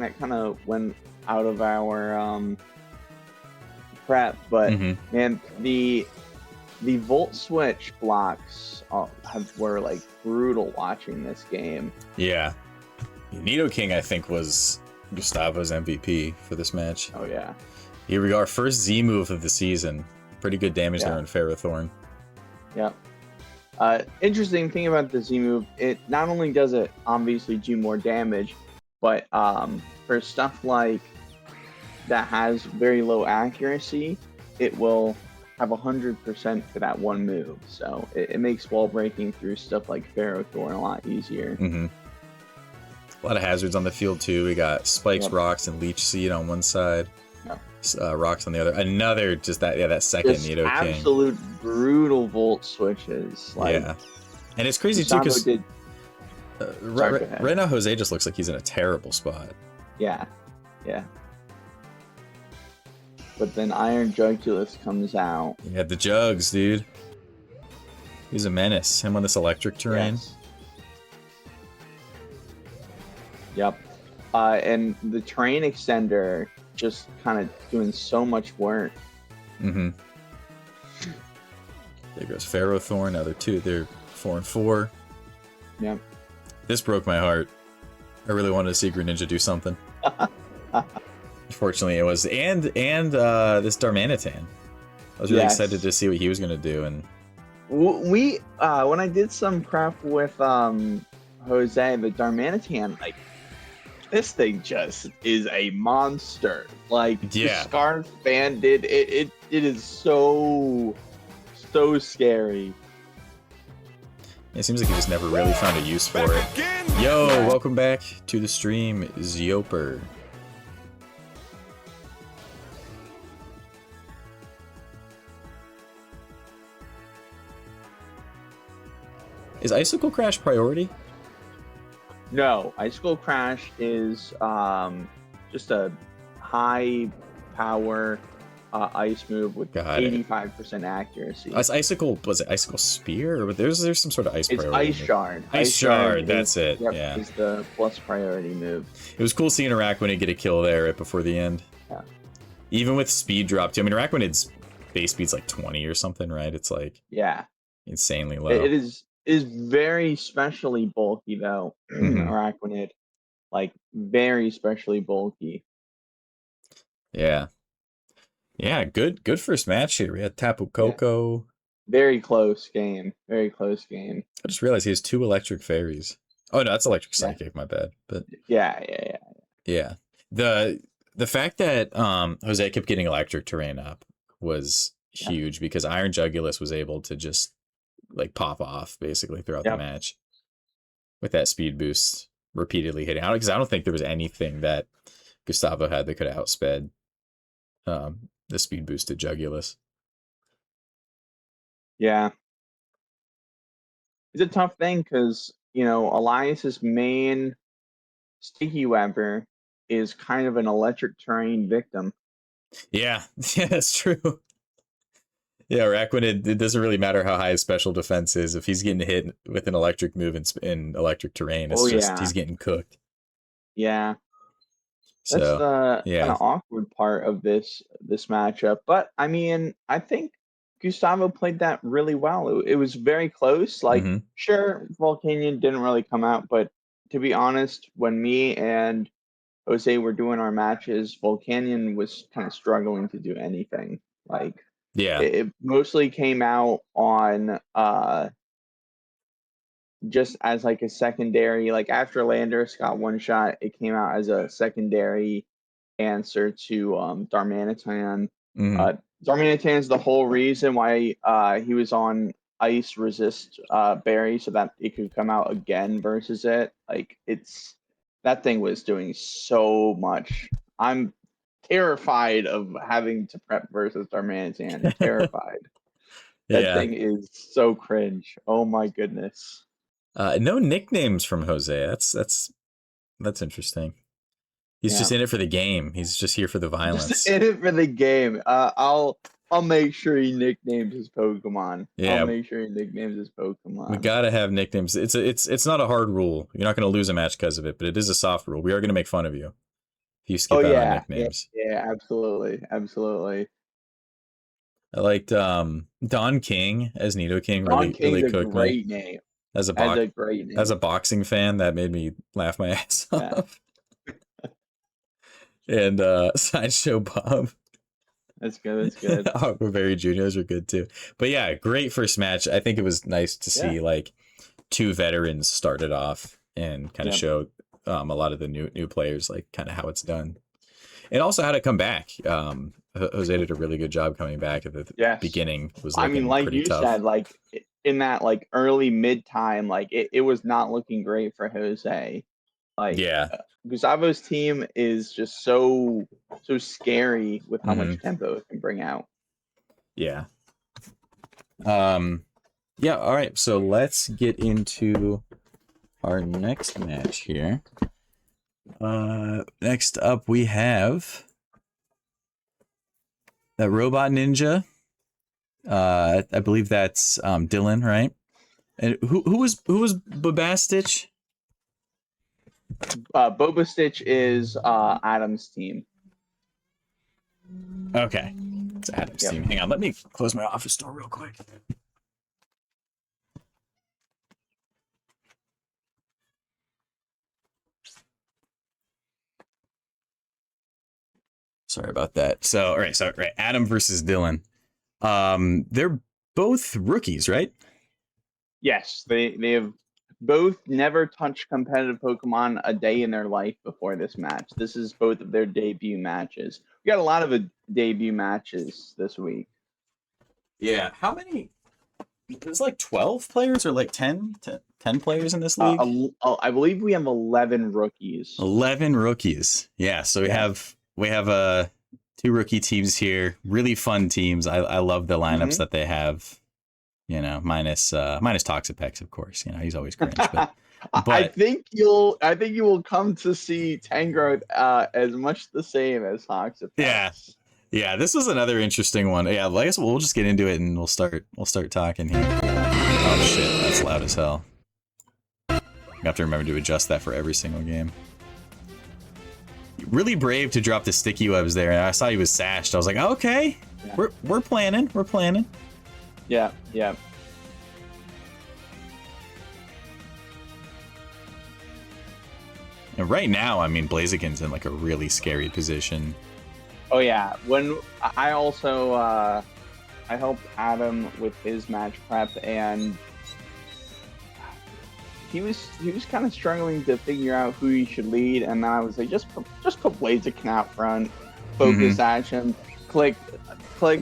that kind of went out of our prep, but man, the volt switch blocks were like brutal watching this game. Yeah, Nidoking I think was Gustavo's MVP for this match. Oh yeah. Here we go, our first Z move of the season. Pretty good damage there on Ferrothorn. Yep. Interesting thing about the Z move, it not only does it obviously do more damage, but for stuff like that has very low accuracy, it will have 100% for that one move. So it makes wall breaking through stuff like Ferrothorn a lot easier. A lot of hazards on the field too. We got Spikes, Rocks, and Leech Seed on one side. Rocks on the other. Another just that second Nidoking. Absolute brutal volt switches. Like, yeah, and it's crazy too because right now Jose just looks like he's in a terrible spot. Yeah, yeah. But then Iron Jugulus comes out. Yeah, the Jugs, dude. He's a menace. Him on this electric terrain. Yes. Yep. And the terrain extender just kind of doing so much work. There goes Ferrothorn. Now they're 4-4. Yep. This broke my heart. I really wanted to see Greninja do something. Unfortunately, it was and this Darmanitan. I was really excited to see what he was gonna do. And we when I did some prep with Jose, the Darmanitan, like, this thing just is a monster. Like, the Scarf Bandit, it is so scary. It seems like he just never really found a use for it. Yo, welcome back to the stream, Zioper. Is Icicle Crash priority? No, Icicle Crash is just a high power ice move with 85% accuracy. Icicle, was it Icicle Spear? Or there's some sort of ice priority. It's Ice Shard. Ice Shard, that's it. Yep, yeah. It's the plus priority move. It was cool seeing Araquanid get a kill there right before the end. Yeah. Even with speed drop too. I mean, Araquanid's base speed's like 20 or something, right? It's like insanely low. It is very specially bulky though. Araquanid, like, very specially bulky. Yeah. Yeah, good first match here. We had Tapu Koko. Yeah. Very close game. Very close game. I just realized he has 2 electric fairies. Oh no, that's electric psychic, my bad. But yeah. The fact that Jose kept getting electric terrain up was huge because Iron Jugulus was able to just like pop off basically throughout the match with that speed boost repeatedly hitting out, because I don't think there was anything that Gustavo had that could have outsped the speed boost to Jugulus. Yeah. It's a tough thing because, you know, Elias's main sticky webber is kind of an electric terrain victim. Yeah, that's true. Yeah, Araquanid, it doesn't really matter how high his special defense is. If he's getting hit with an electric move in electric terrain, it's he's getting cooked. Yeah. That's the kind of awkward part of this matchup. But I mean, I think Gustavo played that really well. It was very close. Like, sure, Volcanion didn't really come out, but to be honest, when me and Jose were doing our matches, Volcanion was kind of struggling to do anything. Like, it mostly came out on just as like a secondary, like after Landorus got one shot, it came out as a secondary answer to Darmanitan. Darmanitan is the whole reason why he was on ice resist berry, so that it could come out again versus it. Like, that thing was doing so much. I'm terrified of having to prep versus Darmanitan. Terrified. That thing is so cringe. Oh my goodness. No nicknames from Jose. That's interesting. He's just in it for the game. He's just here for the violence. Just in it for the game. I'll make sure he nicknames his Pokemon. Yeah. I'll make sure he nicknames his Pokemon. We gotta have nicknames. It's not a hard rule. You're not gonna lose a match because of it, but it is a soft rule. We are gonna make fun of you. you skip Oh out on yeah, nicknames. yeah, absolutely, absolutely. I liked Don King as Nidoking. Dawn Really King's a cooked me great name. as a That's box a great as a name. boxing fan. That made me laugh my ass Yeah, off. And Sideshow Bob. that's good. That's good. Aquaberry Juniors are good too. But yeah, great first match. I think it was nice to Yeah. see like two veterans started off and kind of Yep. show a lot of the new players like kind of how it's done, and also how to come back. Jose did a really good job coming back at the Yes. beginning. Was I mean, looking like pretty you tough. said, like in that like early mid time, like it was not looking great for Jose. Like Yeah. Gustavo's team is just so scary with how Hmm. much tempo it can bring out. Yeah. Yeah. All right. So let's get into our next match here. Next up we have the Robot Ninja. I believe that's Dylan, right? And who was Babastich? Boba Stitch is Adam's team. Okay, it's Adam's Yep. team. Hang on, let me close my office door real quick. Sorry about that. So, all right, Adam versus Dylan. They're both rookies, right? Yes, they have both never touched competitive Pokemon a day in their life before this match. This is both of their debut matches. We got a lot of debut matches this week. Yeah. How many? There's like 12 players or like 10 players in this league? I believe we have 11 rookies. 11 rookies. Yeah, so Yeah. we have two rookie teams here. Really fun teams. I love the lineups that they have. You know, minus Toxapex, of course. You know, he's always cringe. But I think you will come to see Tangrowth as much the same as Toxapex. Yeah, this is another interesting one. Yeah, I guess we'll just get into it and we'll start talking here. Oh shit, that's loud as hell. You have to remember to adjust that for every single game. Really brave to drop the sticky webs there, and I saw he was sashed. I was like, oh, okay, yeah. We're planning. Yeah, yeah. And right now, I mean, Blaziken's in like a really scary position. Oh yeah, when I also I helped Adam with his match prep, and he was kind of struggling to figure out who he should lead, and then I was like, just put Blaziken out front, focus action, click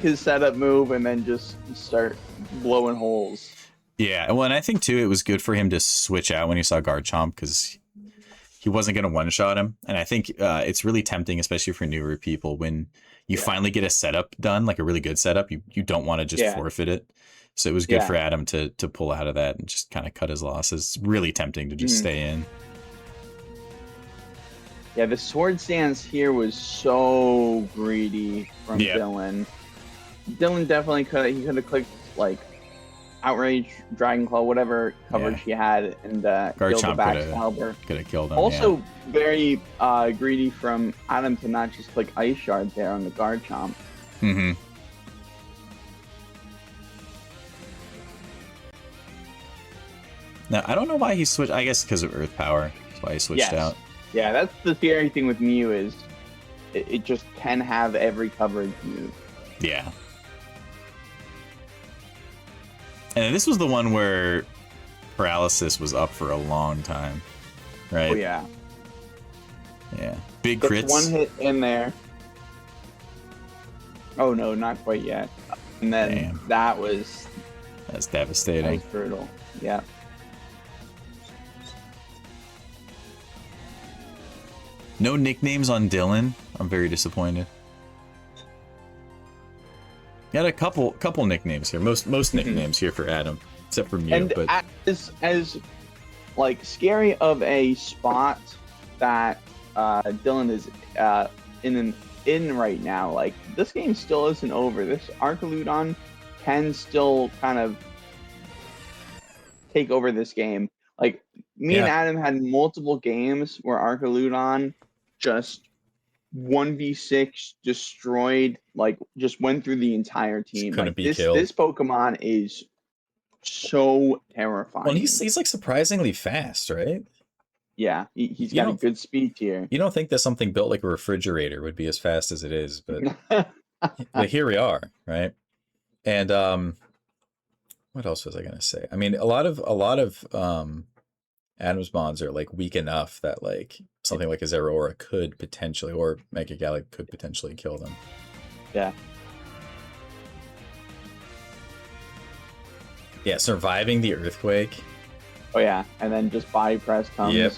his setup move, and then just start blowing holes. Yeah, well, and I think too it was good for him to switch out when he saw Garchomp because he wasn't going to one-shot him. And I think it's really tempting, especially for newer people, when you finally get a setup done, like a really good setup, you don't want to just forfeit it. So it was good for Adam to pull out of that and just kind of cut his losses. It's really tempting to just stay in. Yeah, the sword stance here was so greedy from Dylan. Dylan definitely could have clicked like Outrage, Dragon Claw, whatever coverage he had, and killed the Backstabber. Could have killed him. Also, very greedy from Adam to not just click Ice Shard there on the Garchomp. Mm-hmm. Now, I don't know why he switched. I guess because of Earth Power. That's why he switched out. Yeah, that's the scary thing with Mew is it just can have every coverage move. Yeah. And this was the one where Paralysis was up for a long time, right? Oh, yeah. Yeah. Big crits. One hit in there. Oh, no, not quite yet. And then that's devastating. That was brutal. Yeah. No nicknames on Dylan. I'm very disappointed. He had a couple nicknames here. Most nicknames here for Adam, except for Mew. And but as like scary of a spot that Dylan is in right now, like this game still isn't over. This Archaludon can still kind of take over this game. Like me and Adam had multiple games where Archaludon just 1v6 destroyed, like just went through the entire Just team. couldn't Like be this killed. this Pokemon is so terrifying. Well, he's like surprisingly fast, right? Yeah, he's You got a don't good speed tier. you don't think that something built like a refrigerator would be as fast as it is, but here we are, right? And what else was I gonna say? I mean, a lot of Adam's bonds are like weak enough that like something like a Zeraora could potentially, or Mega Gallade could potentially kill them. Yeah. Yeah, surviving the earthquake. Oh yeah, and then just body press comes. Yep.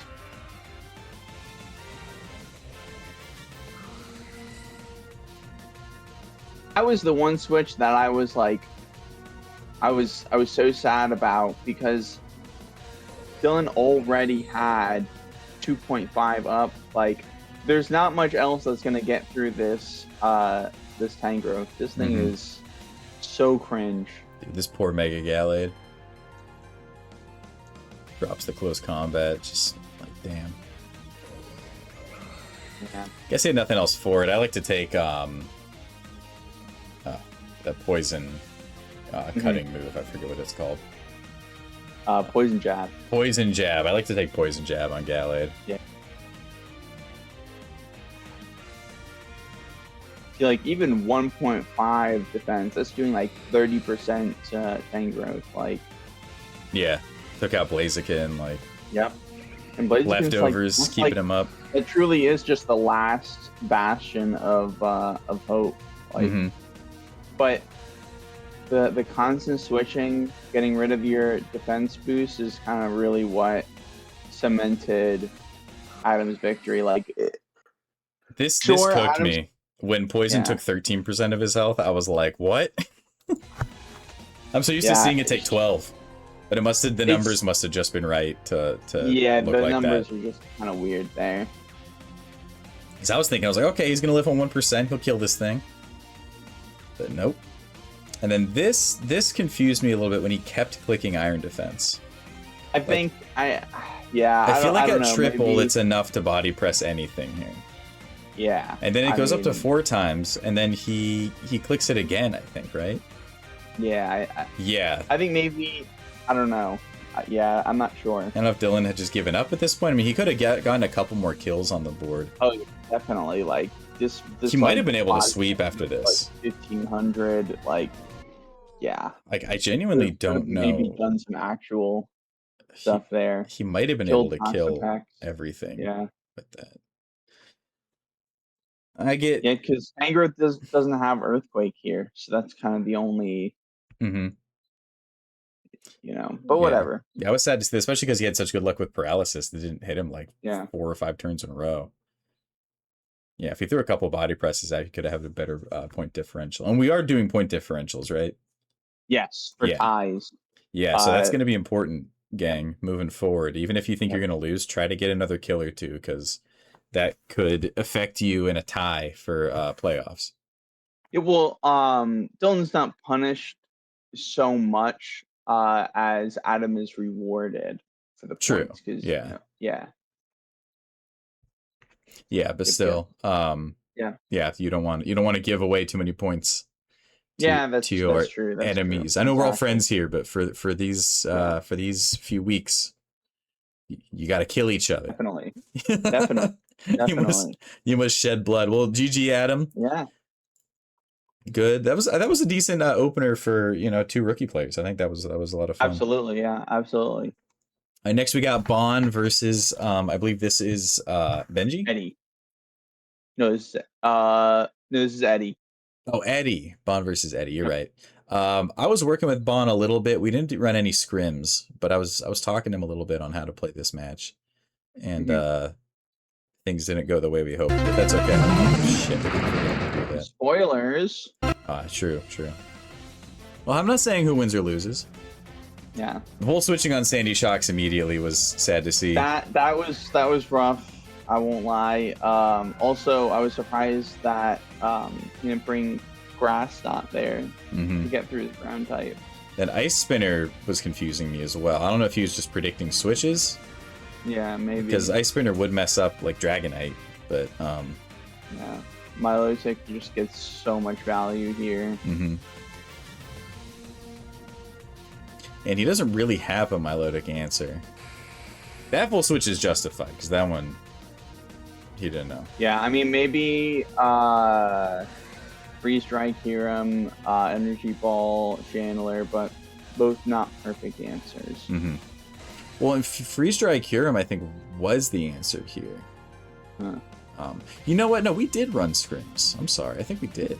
That was the one switch that I was like, I was so sad about, because Dylan already had 2.5 up. Like, there's not much else that's gonna get through this this Tangrowth. This thing is so cringe. Dude, this poor Mega Gallade drops the close combat. Just like, damn. Yeah. Guess he had nothing else for it. I like to take that poison cutting move. I forget what it's called. Poison Jab. Poison Jab. I like to take Poison Jab on Gallade. Yeah. See, like, even 1.5 defense, that's doing like 30% Tangrowth. Like, yeah, took out Blaziken. Like, yep. And Blaziken's leftovers, like, keeping him up. It truly is just the last bastion of hope. Like, but the constant switching, getting rid of your defense boost is kind of really what cemented Adam's victory. Like, this cooked me. When Poison took 13% of his health, I was like, what? I'm so used to seeing it take 12. But it must have, the numbers must have just been right to yeah, look the like numbers that. are just kind of weird there. Because I was thinking, I was like, okay, he's going to live on 1%, he'll kill this thing. But nope. And then this confused me a little bit when he kept clicking Iron Defense. I think, I feel like at know, triple, maybe... it's enough to body press anything here. Yeah. And then it goes up to 4 times, and then he clicks it again, I think, right? Yeah. Yeah. I think maybe, I don't know. Yeah, I'm not sure. I don't know if Dylan had just given up at this point. I mean, he could have gotten a couple more kills on the board. Oh, yeah, definitely. Like, this he might have been able to sweep after this. Like 1,500, like, yeah. Like, I genuinely don't know. Maybe done some actual stuff there. He might have been able to kill everything with that. I get... Yeah, because Tangrowth doesn't have Earthquake here, so that's kind of the only... You know, but whatever. Yeah, I was sad to see, especially because he had such good luck with paralysis that didn't hit him like 4 or 5 turns in a row. Yeah, if he threw a couple body presses out, he could have had a better point differential. And we are doing point differentials, right? Yes, for ties. Yeah, so that's going to be important, gang, moving forward. Even if you think you're going to lose, try to get another kill or two, because that could affect you in a tie for playoffs. It will. Dylan's not punished so much as Adam is rewarded for the points. Yeah. But still, you don't want to give away too many points. To your true. That's enemies. True. I know we're all friends here, but for these few weeks, you got to kill each other. Definitely. You must shed blood. Well, GG, Adam. Yeah. Good. That was a decent opener for 2 rookie players. I think that was a lot of fun. Absolutely, yeah, absolutely. Next we got Bond versus I believe this is Benji. Eddie. No, this is Eddie. Oh, Eddie. Bond versus Eddie. You're right. I was working with Bond a little bit. We didn't run any scrims, but I was talking to him a little bit on how to play this match, and things didn't go the way we hoped. But that's okay. Oh, shit. That. Spoilers. True. Well, I'm not saying who wins or loses. Yeah. The whole switching on Sandy Shocks immediately was sad to see. That was rough. I won't lie. Also, I was surprised that he didn't bring Grass Knot there to get through the ground type. That Ice Spinner was confusing me as well. I don't know if he was just predicting switches. Yeah, maybe. Because Ice Spinner would mess up like Dragonite, but Yeah. Milotic just gets so much value here. Mm-hmm. And he doesn't really have a Milotic answer. That full switch is justified, because that one, he didn't know. Yeah, I mean, maybe Freeze Strike, Hiram, Energy Ball, Chandler, but both not perfect answers. Mm-hmm. Well, and Freeze Strike Hiram, I think, was the answer here. Huh. You know what? No, we did run scrims. I'm sorry. I think we did.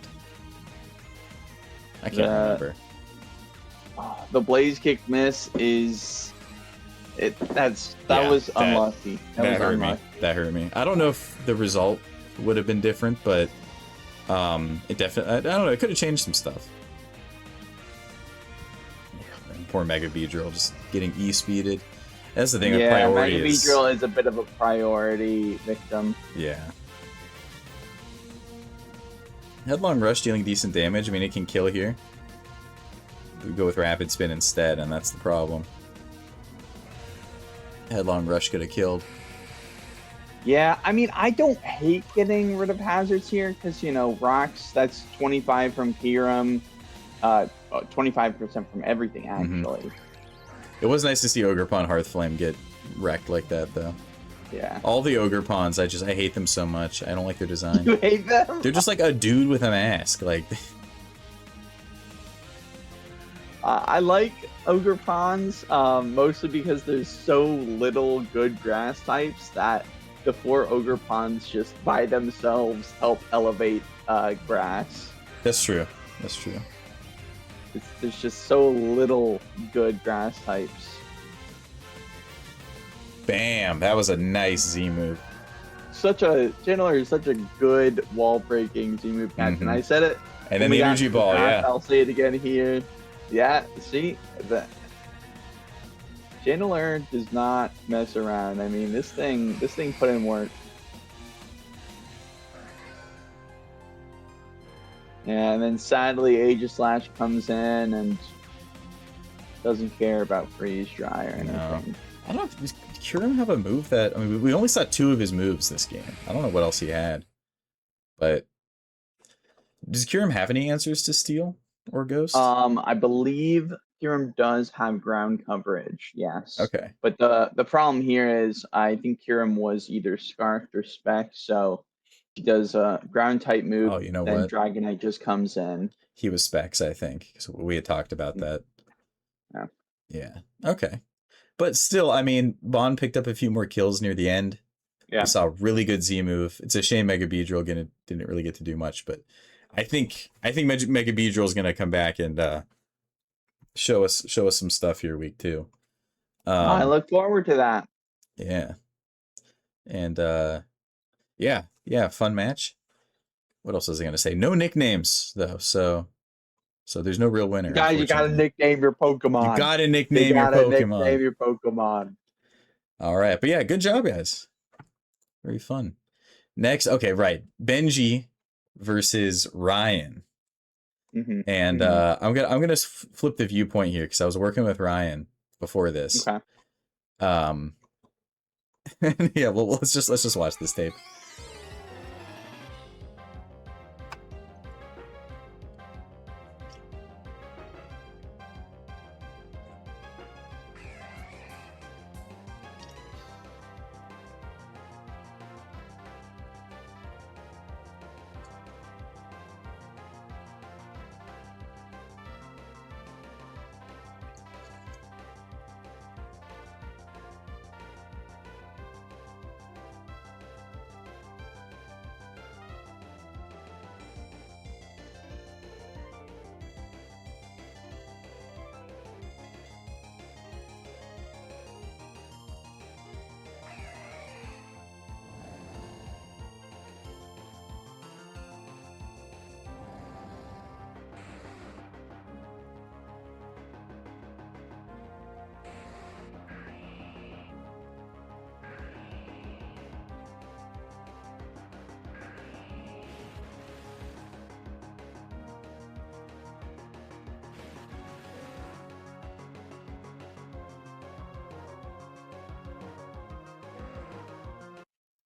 I can't remember. The Blaze Kick miss is... That was unlucky. That hurt me. That hurt me. I don't know if the result would have been different, but it definitely... I don't know. It could have changed some stuff. Poor Mega Bcdl just getting E-speeded. That's the thing. Yeah, priority Mega Bcdl is a bit of a priority victim. Yeah. Headlong Rush dealing decent damage. I mean, it can kill here. We go with Rapid Spin instead, and that's the problem. Headlong Rush could have killed. Yeah, I mean, I don't hate getting rid of hazards here, because, you know, rocks, that's 25 from Hiram, 25% from everything, actually. Mm-hmm. It was nice to see Ogerpon Hearthflame get wrecked like that, though. Yeah. All the Ogerpons, I hate them so much. I don't like their design. You hate them? They're just like a dude with a mask, like... I like Ogerpons, mostly because there's so little good grass types that the 4 Ogerpons just by themselves help elevate grass. That's true. That's true. There's just so little good grass types. Bam! That was a nice Z move. Chandler is such a good wall-breaking Z move catch, and I said it. And then the energy ball, yeah. I'll say it again here. Yeah, see, Chandler does not mess around. I mean, this thing put in work. Yeah, and then sadly, Aegislash comes in and doesn't care about Freeze Dry or anything. No. I don't know, does Kyurem have a move that... I mean, we only saw 2 of his moves this game. I don't know what else he had. But... does Kyurem have any answers to Steel or Ghost? I believe Kyurem does have ground coverage, yes. Okay. But the problem here is I think Kyurem was either Scarfed or Spec, so he does a ground type move, oh, you know then what? Dragonite just comes in. He was Specs, I think. So we had talked about that. Yeah. Yeah. Okay. But still, I mean, Bond picked up a few more kills near the end. Yeah. We saw a really good Z move. It's a shame Mega Bcdl didn't really get to do much, but I think Mega Bcdl is gonna come back and show us some stuff here week 2. I look forward to that. Yeah. And yeah, fun match. What else was I gonna say? No nicknames though, so there's no real winner. Guys, you gotta nickname your Pokemon. You gotta nickname your Pokemon. Nickname your Pokemon. All right, but yeah, good job, guys. Very fun. Next, okay, right, Benji versus Ryan. Mm-hmm. And I'm gonna flip the viewpoint here because I was working with Ryan before this. Okay. Yeah, well, let's just watch this tape.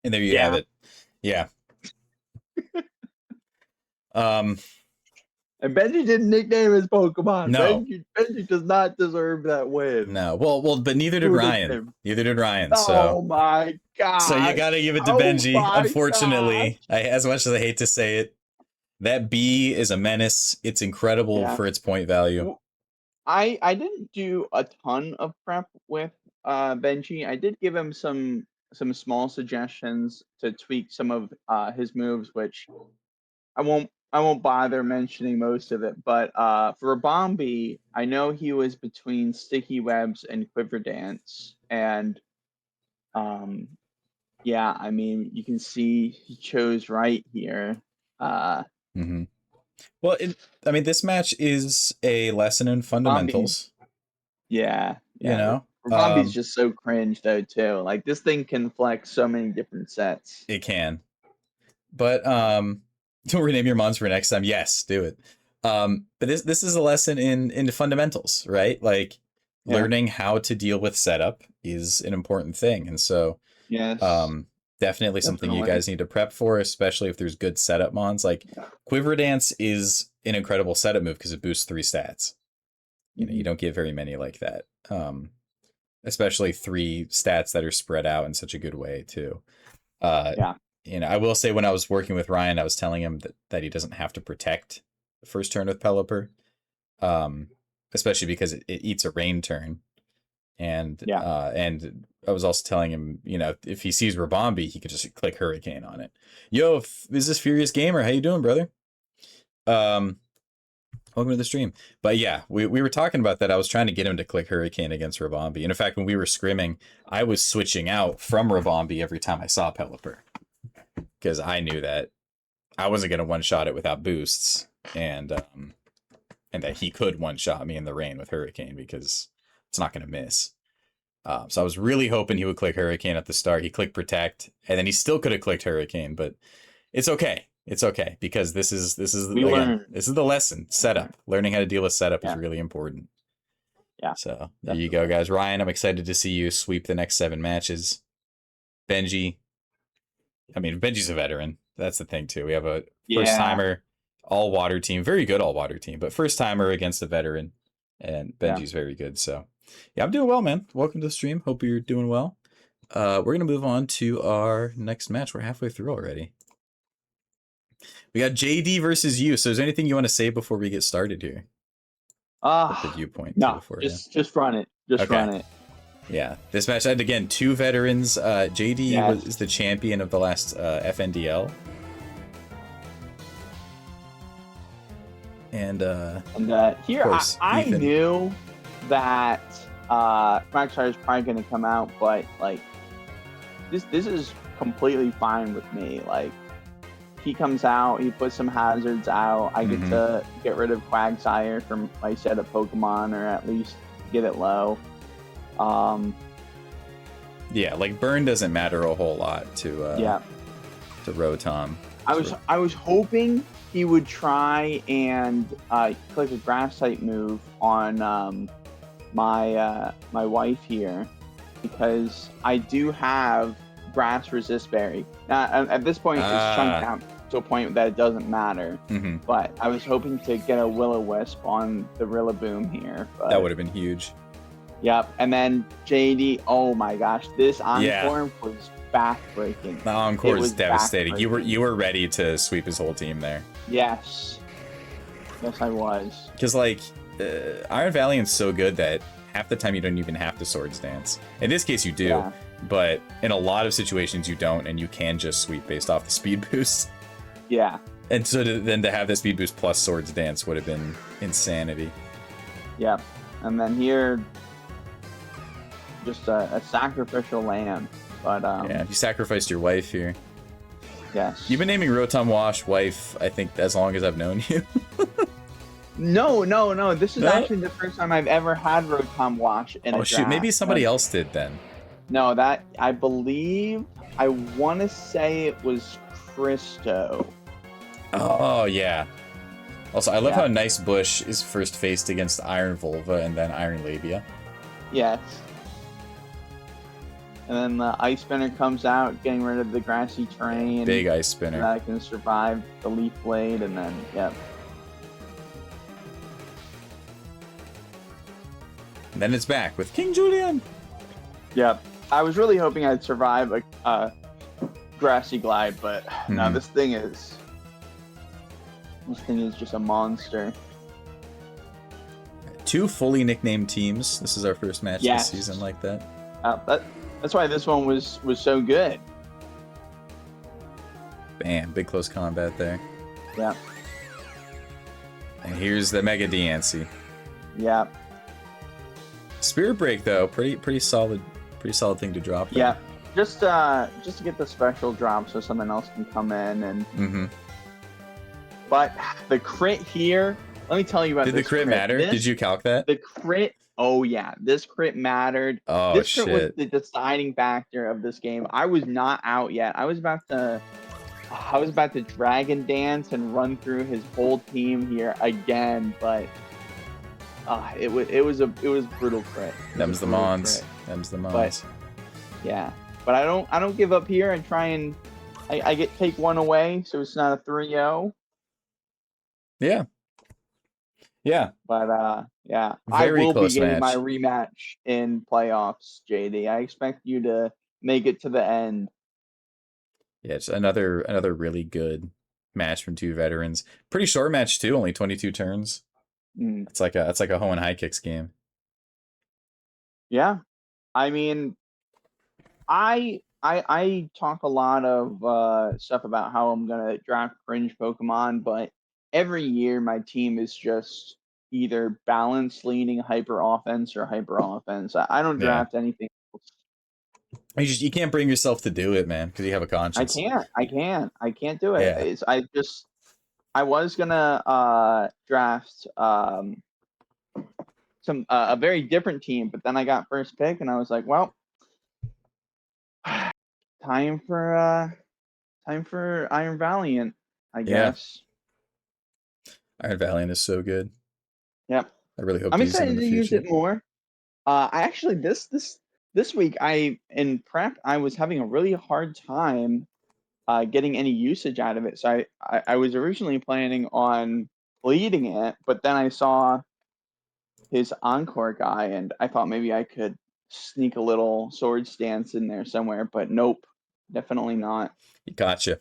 And there you have it. Yeah. Um, And Benji didn't nickname his Pokemon. no, Benji does not deserve that win. no. Well, but neither did Who Ryan. nicknamed? Neither did Ryan. Oh my So you gosh. got to give it to Oh Benji. my gosh. Unfortunately, as much as I hate to say it, that B is a menace. It's incredible Yeah. for its point value. I didn't do a ton of prep with Benji. I did give him some small suggestions to tweak some of his moves, which I won't bother mentioning most of it. But for Bombi, I know he was between Sticky Webs and Quiver Dance, and yeah, I mean you can see he chose right here. Mm-hmm. Well, I mean, this match is a lesson in fundamentals. Yeah. You know, Bombi's just so cringe though too. Like this thing can flex so many different sets. it can. But don't rename your monster next time. Yes, do it. But this is a lesson in fundamentals, right? Like learning how to deal with setup is an important thing, and so yes, definitely something you guys need to prep for, especially if there's good setup mons. Like Quiver Dance is an incredible setup move because it boosts 3 stats. You know, you don't get very many like that. Especially 3 stats that are spread out in such a good way too. You know, I will say when I was working with Ryan, I was telling him that he doesn't have to protect the first turn with Pelipper, especially because it eats a rain turn. And and I was also telling him, you know, if he sees Rabombi, he could just click Hurricane on it. Yo, is this Furious Gamer? How you doing, brother? Welcome to the stream. But yeah, we were talking about that. I was trying to get him to click Hurricane against Rabombi. And in fact, when we were scrimming, I was switching out from Rabombi every time I saw Pelipper. Because I knew that I wasn't going to one-shot it without boosts. And that he could one-shot me in the rain with Hurricane because it's not going to miss. So I was really hoping he would click Hurricane at the start. He clicked Protect, and then he still could have clicked Hurricane, but it's okay. It's okay because this is this is the lesson. Setup. Learning how to deal with setup is really important. Yeah. So there you go, guys. Ryan, I'm excited to see you sweep the next 7 matches. Benji. I mean, Benji's a veteran. That's the thing too. We have a first timer, all water team, very good all water team, but first timer against a veteran, and Benji's very good. So yeah, I'm doing well, man. Welcome to the stream. Hope you're doing well. We're gonna move on to our next match. We're halfway through already. We got JD versus you. So is there anything you want to say before we get started here? The viewpoint. No, just run it. Run it. Yeah, this match had, again, 2 veterans. JD is the champion of the last FNDL. And here, course, I knew that Maxar is probably going to come out, but like this is completely fine with me. Like he comes out, he puts some hazards out. I get to get rid of Quagsire from my set of Pokemon, or at least get it low. Yeah, like burn doesn't matter a whole lot to Rotom. I was hoping he would try and click a grass type move on my wife here, because I do have grass resist berry. Now at this point it's chunked out to a point that it doesn't matter. But I was hoping to get a Will-O-Wisp on the Rillaboom here. But that would have been huge. Yep, and then JD. Oh my gosh, this Encore was backbreaking. The Encore is devastating. You were ready to sweep his whole team there. Yes, I was. Because like Iron Valiant's so good that half the time you don't even have to Swords Dance. In this case, you do, but in a lot of situations you don't, and you can just sweep based off the speed boost. Yeah. And so then to have the speed boost plus Swords Dance would have been insanity. Yep, and then here, just a sacrificial lamb. But yeah, you sacrificed your wife here. Yes. You've been naming Rotom Wash wife, I think, as long as I've known you. No. This is actually the first time I've ever had Rotom Wash in a draft. Shoot, maybe somebody else did then. No, that I believe, I want to say it was Christo. Oh yeah. Also, I love how Nice Bush is first faced against Iron Volva and then Iron Labia. Yes. And then the ice spinner comes out, getting rid of the grassy terrain. Big ice spinner. That can survive the leaf blade, and then, yep. And then it's back with King Julian. Yep. I was really hoping I'd survive a grassy glide, but no, this thing is just a monster. 2 fully nicknamed teams. This is our first match this season like that. That's why this one was so good. Bam, big close combat there. Yeah. And here's the Mega Diancie. Yeah. Spirit Break though, pretty solid thing to drop there. Yeah. Just to get the special drop so someone else can come in and But the crit here, let me tell you about this. Did the crit matter? Did you calc that? The crit, oh yeah, this crit mattered. Oh this shit. Crit was the deciding factor of this game. I was not out yet. I was about to dragon dance and run through his whole team here again, but it was brutal crit. Them's the Mons. Them's the Mons. Yeah. But I don't give up here and try and I take one away, so it's not a 3-0. Yeah. Yeah. But yeah, Very I will be getting match. my rematch in playoffs, JD. I expect you to make it to the end. Yeah, it's another really good match from 2 veterans. Pretty short match too, only 22 turns. It's like a Hoenn high kicks game. Yeah. I mean, I talk a lot of stuff about how I'm gonna draft cringe Pokemon, but every year my team is just either balance leaning hyper offense or hyper offense. I don't draft anything else. You can't bring yourself to do it, man, because you have a conscience. I can't do it. Yeah. I was gonna draft a very different team, but then I got first pick and I was like, well, time for Iron Valiant, I guess. Iron Valiant is so good. Yep. I really hope I'm to use excited to use it more. I actually this week in prep I was having a really hard time getting any usage out of it. So I was originally planning on leading it, but then I saw his Encore guy and I thought maybe I could sneak a little sword stance in there somewhere, but nope, definitely not. Gotcha.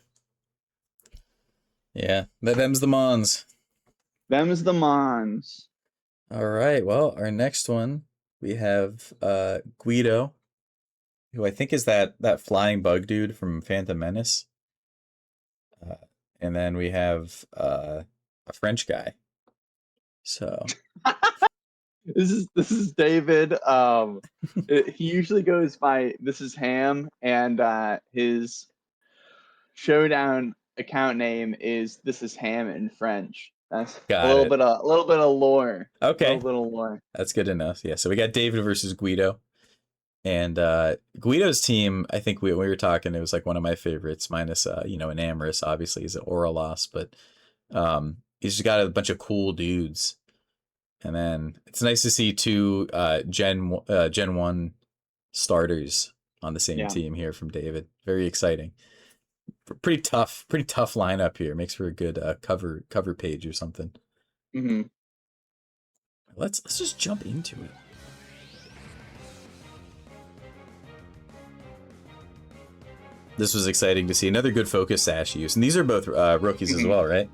Yeah, them's the Mons. Them's the Mons. All right, well, our next one, we have Guido, who I think is that flying bug dude from Phantom Menace. And then we have a French guy. So this is David. He usually goes by this is Ham, and his showdown account name is this is Ham in French. That's a little bit of lore. Okay. A little bit of lore. That's good enough. Yeah. So we got David versus Guido. And Guido's team, I think we were talking, it was like one of my favorites, minus an Amorous, obviously he's an aura loss, but he's just got a bunch of cool dudes. And then it's nice to see 2 Gen 1 starters on the same team here from David. Very exciting. Pretty tough lineup here. Makes for a good cover page or something. Let's just jump into it. This was exciting to see. Another good focus sash use. And these are both rookies as well, right?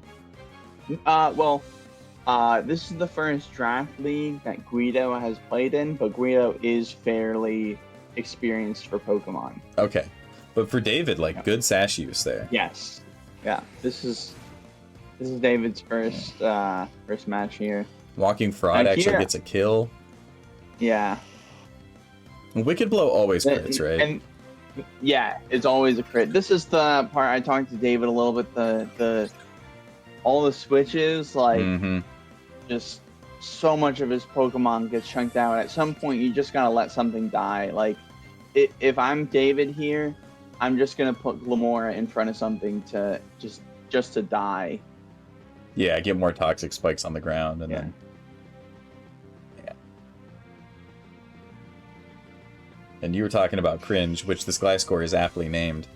This is the first draft league that Guido has played in, but Guido is fairly experienced for Pokemon. Okay. But for David, good sash use there. Yes. Yeah. This is David's first match here. Walking Fraud actually gets a kill. Yeah. Wicked Blow always crits, right? And yeah, it's always a crit. This is the part I talked to David a little bit. The all the switches, just so much of his Pokemon gets chunked out. At some point, you just gotta let something die. Like, if I'm David here, I'm just gonna put Glamora in front of something to just to die. Yeah, get more toxic spikes on the ground, and then. And you were talking about cringe, which this Gliscor is aptly named.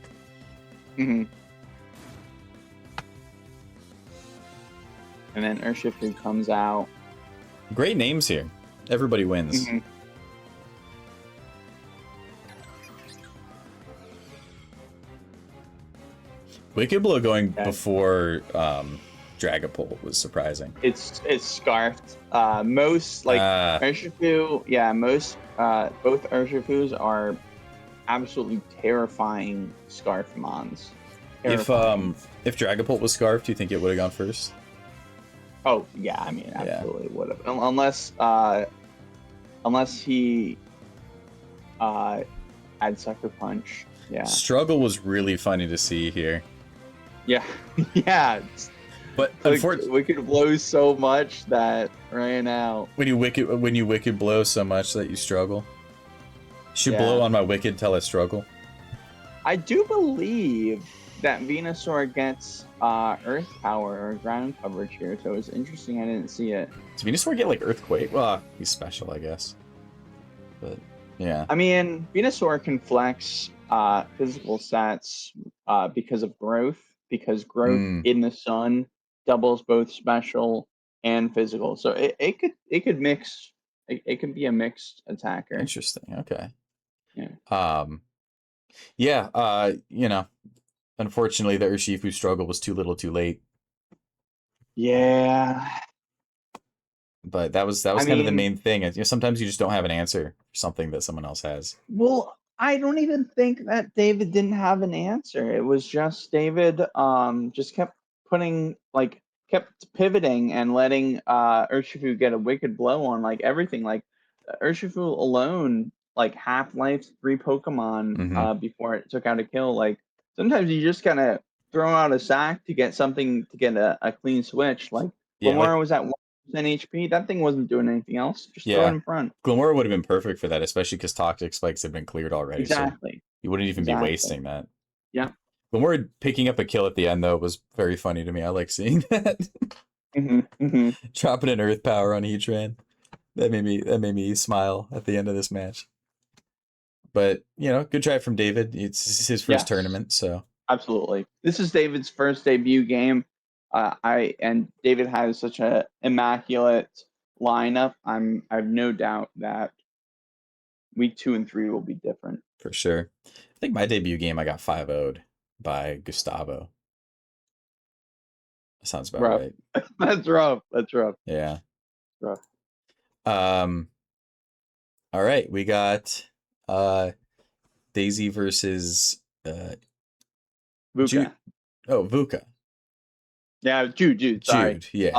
Mm-hmm. And then Urshifu comes out. Great names here. Everybody wins. Mm-hmm. Wicked Blow going before Dragapult was surprising. It's scarfed. Most like Urshifu, both Urshifus are absolutely terrifying scarf mons. Terrifying. If Dragapult was scarfed, do you think it would have gone first? Oh yeah, I mean absolutely would have. Unless he had Sucker Punch. Yeah. Struggle was really funny to see here. Yeah. Yeah. But Wicked blows so much that ran out. When you wicked blow so much that you struggle. Should blow on my wicked till I struggle. I do believe that Venusaur gets Earth Power or ground coverage here, so it's interesting I didn't see it. Does Venusaur get like Earthquake? Well, he's special, I guess. But yeah. I mean, Venusaur can flex physical stats because of growth. Because growth in the sun doubles both special and physical, so it could mix. It could be a mixed attacker. Interesting. Okay. Yeah. You know, unfortunately, the Urshifu struggle was too little, too late. Yeah. But that was kind of the main thing. You know, sometimes you just don't have an answer for something that someone else has. Well, I don't even think that David didn't have an answer. It was just David just kept pivoting and letting Urshifu get a wicked blow on like everything. Like Urshifu alone like half-life 3 Pokemon before it took out a kill. Like sometimes you just kind of throw out a sack to get something to get a clean switch. Like Glimmora was at 1% HP. That thing wasn't doing anything else. Just throw it in front. Glimmora would have been perfect for that, especially because Toxic Spikes had been cleared already. Exactly. So you wouldn't even be wasting that. Yeah. Glimmora picking up a kill at the end though was very funny to me. I like seeing that. Dropping an Earth Power on Heatran. That made me smile at the end of this match. But you know, good try from David. It's his first tournament, so absolutely. This is David's first debut game. And David has such a immaculate lineup. I have no doubt that week 2 and 3 will be different. For sure. I think my debut game I got 5-0'd by Gustavo. That sounds about right. That's rough. Yeah. Rough. All right, we got Daisy versus Vuka. Vuka. Yeah, Jude. Sorry. Jude,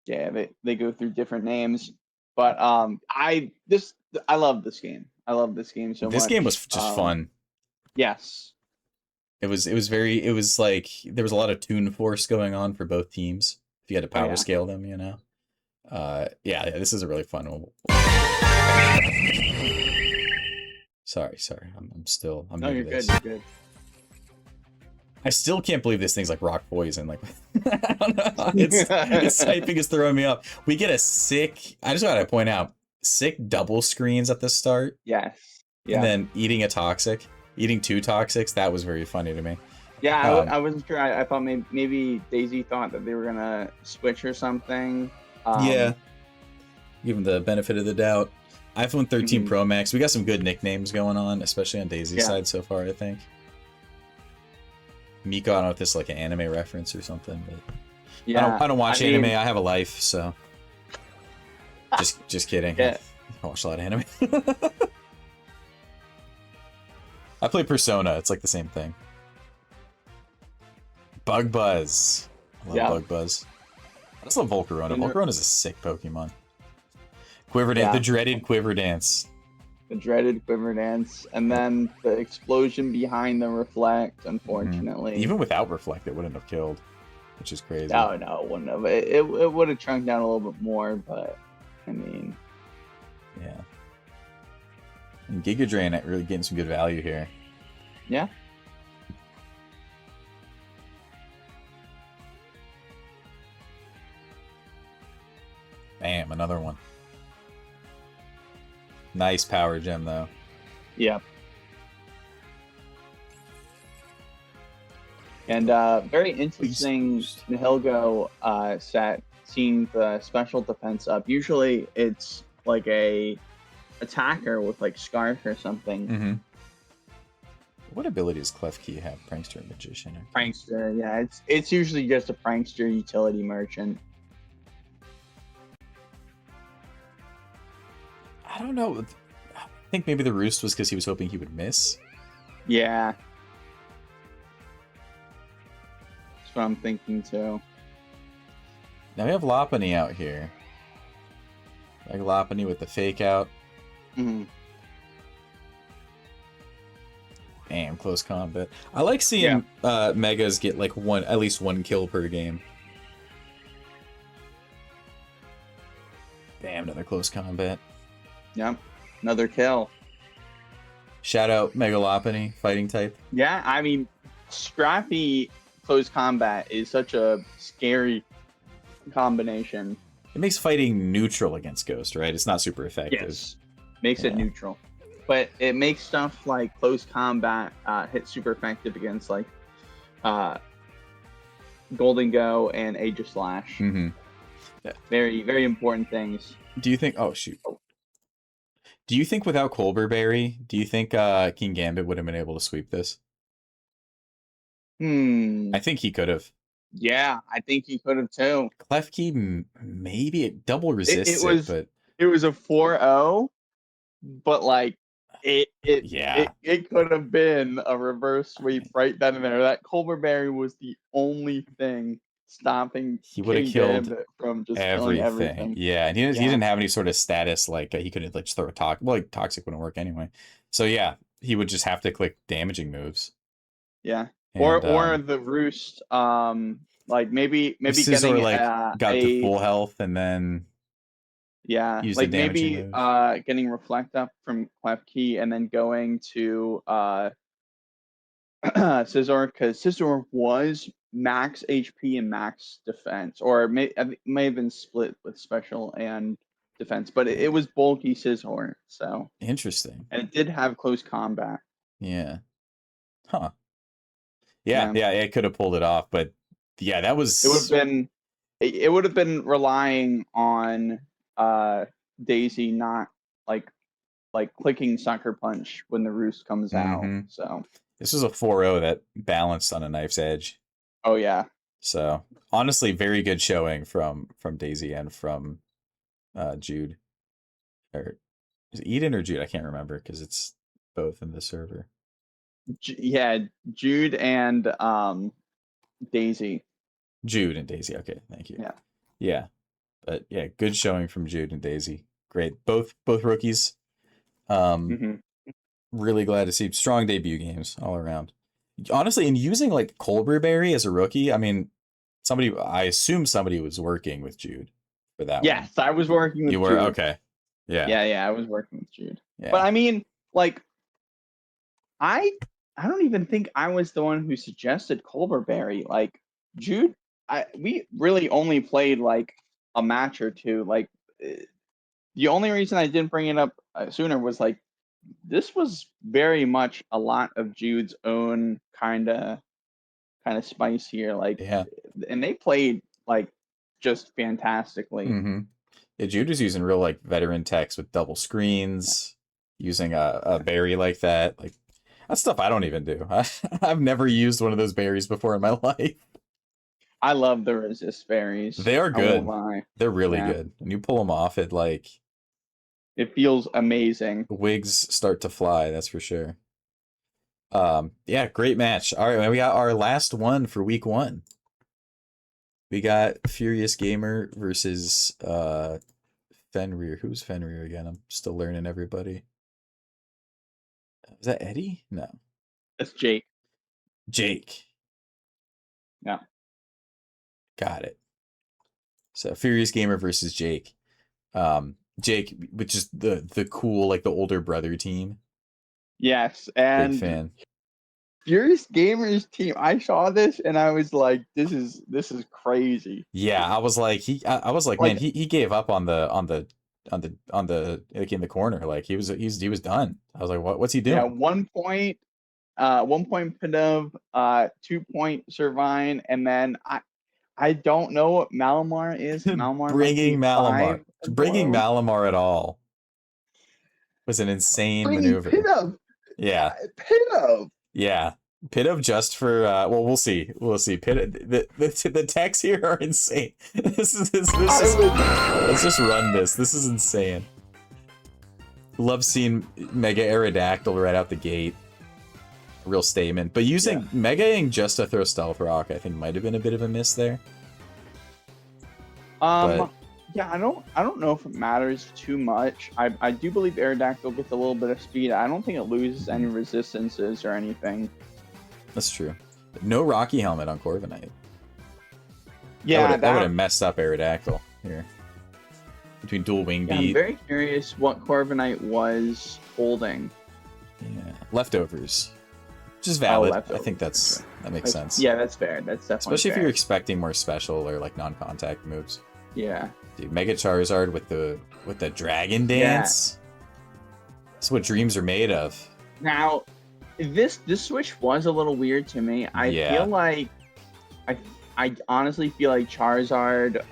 yeah. They go through different names, but I love this game. I love this game so much. This game was just fun. Yes. It was like there was a lot of Toon Force going on for both teams. If you had to power scale them, you know. This is a really fun one. Sorry. I'm no, you're good. You're good. I still can't believe this thing's like rock poison. Like, I don't know. Its typing is throwing me off. We get a sick. I just gotta point out sick double screens at the start. Yes. Yeah. And then eating two Toxics. That was very funny to me. Yeah, I wasn't sure. I thought maybe Daisy thought that they were gonna switch or something. Give him the benefit of the doubt. iPhone 13 Pro Max. We got some good nicknames going on, especially on Daisy's side so far, I think. Miko, I don't know if this is like an anime reference or something, but I don't watch anime. I have a life, so just kidding. Yeah. I watch a lot of anime. I play Persona. It's like the same thing. Bug Buzz. I love Bug Buzz. I just love Volcarona. Volcarona is a sick Pokemon. Quiver Dance, the dreaded Quiver Dance. The dreaded Quiver Dance, and then the explosion behind the Reflect, unfortunately. Even without Reflect, it wouldn't have killed, which is crazy. No, it wouldn't have. It would have chunked down a little bit more, but, I mean... Yeah. And Giga Drain really getting some good value here. Yeah. Bam, another one. Nice power gem, though. Yeah. And very interesting Nihilgo set, seeing the special defense up. Usually it's like a attacker with like Scarf or something. Mm-hmm. What ability does Clef Key have? Prankster and Magician? Okay. Prankster, yeah. It's usually just a Prankster utility merchant. I don't know. I think maybe the Roost was because he was hoping he would miss. Yeah. That's what I'm thinking too. Now we have Lopunny out here. Like Lopunny with the fake out. Mm-hmm. Damn, close combat. I like seeing Megas get like at least one kill per game. Damn, another close combat. Yep, another kill. Shout out Mega Lopunny, fighting type. Yeah, I mean, scrappy close combat is such a scary combination. It makes fighting neutral against Ghost, right? It's not super effective. Yes, makes it neutral. But it makes stuff like close combat hit super effective against like Golden Go and Aegislash. Mm-hmm. Yeah. Very, very important things. Do you think... Oh, shoot. Do you think without Colbur Berry, do you think King Gambit would have been able to sweep this? I think he could have. Yeah, I think he could have too. Klefki, maybe it double resists but... It was a 4-0, but like, it could have been a reverse sweep right then and there. That Colbur Berry was the only thing stopping he would have killed from just everything. Yeah, and he didn't have any sort of status like he couldn't like just throw a toxic. Well, like, toxic wouldn't work anyway. So yeah, he would just have to click damaging moves. Yeah, and, or the Roost. Like maybe Scizor, getting like got to full health and then. Yeah, like maybe getting Reflect Up from Clef Key and then going to Scizor, because Scizor was max HP and max defense, or it may have been split with special and defense, but it was bulky Scizor, so interesting. And it did have close combat. Yeah. Huh. Yeah, it could have pulled it off, but yeah, that was. It would have been relying on Daisy not like clicking Sucker Punch when the Roost comes out. So this was a 4-0 that balanced on a knife's edge. Oh yeah. So honestly, very good showing from Daisy and from Jude. Or is it Eden or Jude? I can't remember because it's both in the server. Yeah, Jude and Daisy. Jude and Daisy. Okay, thank you. Yeah. Yeah. But yeah, good showing from Jude and Daisy. Great. Both rookies. Really glad to see strong debut games all around. Honestly, in using like Colbur Berry as a rookie, I mean, I assume somebody was working with Jude for that one. Yes, I was working with Jude. You were? Okay. Yeah. Yeah, I was working with Jude. Yeah. But I mean, like, I don't even think I was the one who suggested Colbur Berry. Like, Jude, we really only played like a match or two. Like, the only reason I didn't bring it up sooner was like, this was very much a lot of Jude's own kind of spice here. Like, and they played like just fantastically. Yeah, Jude was using real like veteran techs with double screens, using a berry like that. Like, that's stuff I don't even do. I've never used one of those berries before in my life. I love the resist berries. They are good. They're really good. When you pull them off, it feels amazing. Wigs start to fly, that's for sure. Yeah, great match. All right, we got our last one for week 1. We got Furious Gamer versus Fenrir. Who's Fenrir again? I'm still learning everybody. Is that Eddie? No. That's Jake. Jake. Yeah. Got it. So Furious Gamer versus Jake. Jake, which is the cool, like the older brother team. Yes, and big fan. Furious Gamer's team. I saw this and I was like, this is crazy. Yeah, I was like, man, he gave up on the like in the corner. Like he was done. I was like, what's he Yeah, doing? 1 point, 1 point Pidove, 2 point Servine, and then I don't know what Malamar is. Malamar might Bringing be Malamar, 5 as bringing well. Malamar at all was an insane Bringing maneuver. Pidove, Yeah, Pidove. yeah. Pidove just for well, we'll see. We'll see. The techs here are insane. This is let's just run this. This is insane. Love seeing Mega Aerodactyl right out the gate. Real statement. But using Mega-ing just to throw Stealth Rock, I think might have been a bit of a miss there. But Yeah, I don't know if it matters too much. I do believe Aerodactyl gets a little bit of speed. I don't think it loses any resistances or anything. That's true. No Rocky Helmet on Corviknight. Yeah, that would have messed up Aerodactyl here. Between dual wing beat. I'm very curious what Corviknight was holding. Yeah, leftovers. Which is valid. Leftovers. I think that makes sense. Yeah, that's fair. That's definitely especially fair. If you're expecting more special or like non-contact moves. Yeah. Dude, Mega Charizard with the Dragon Dance. Yeah. That's what dreams are made of. Now, this switch was a little weird to me. I feel like I honestly feel like Charizard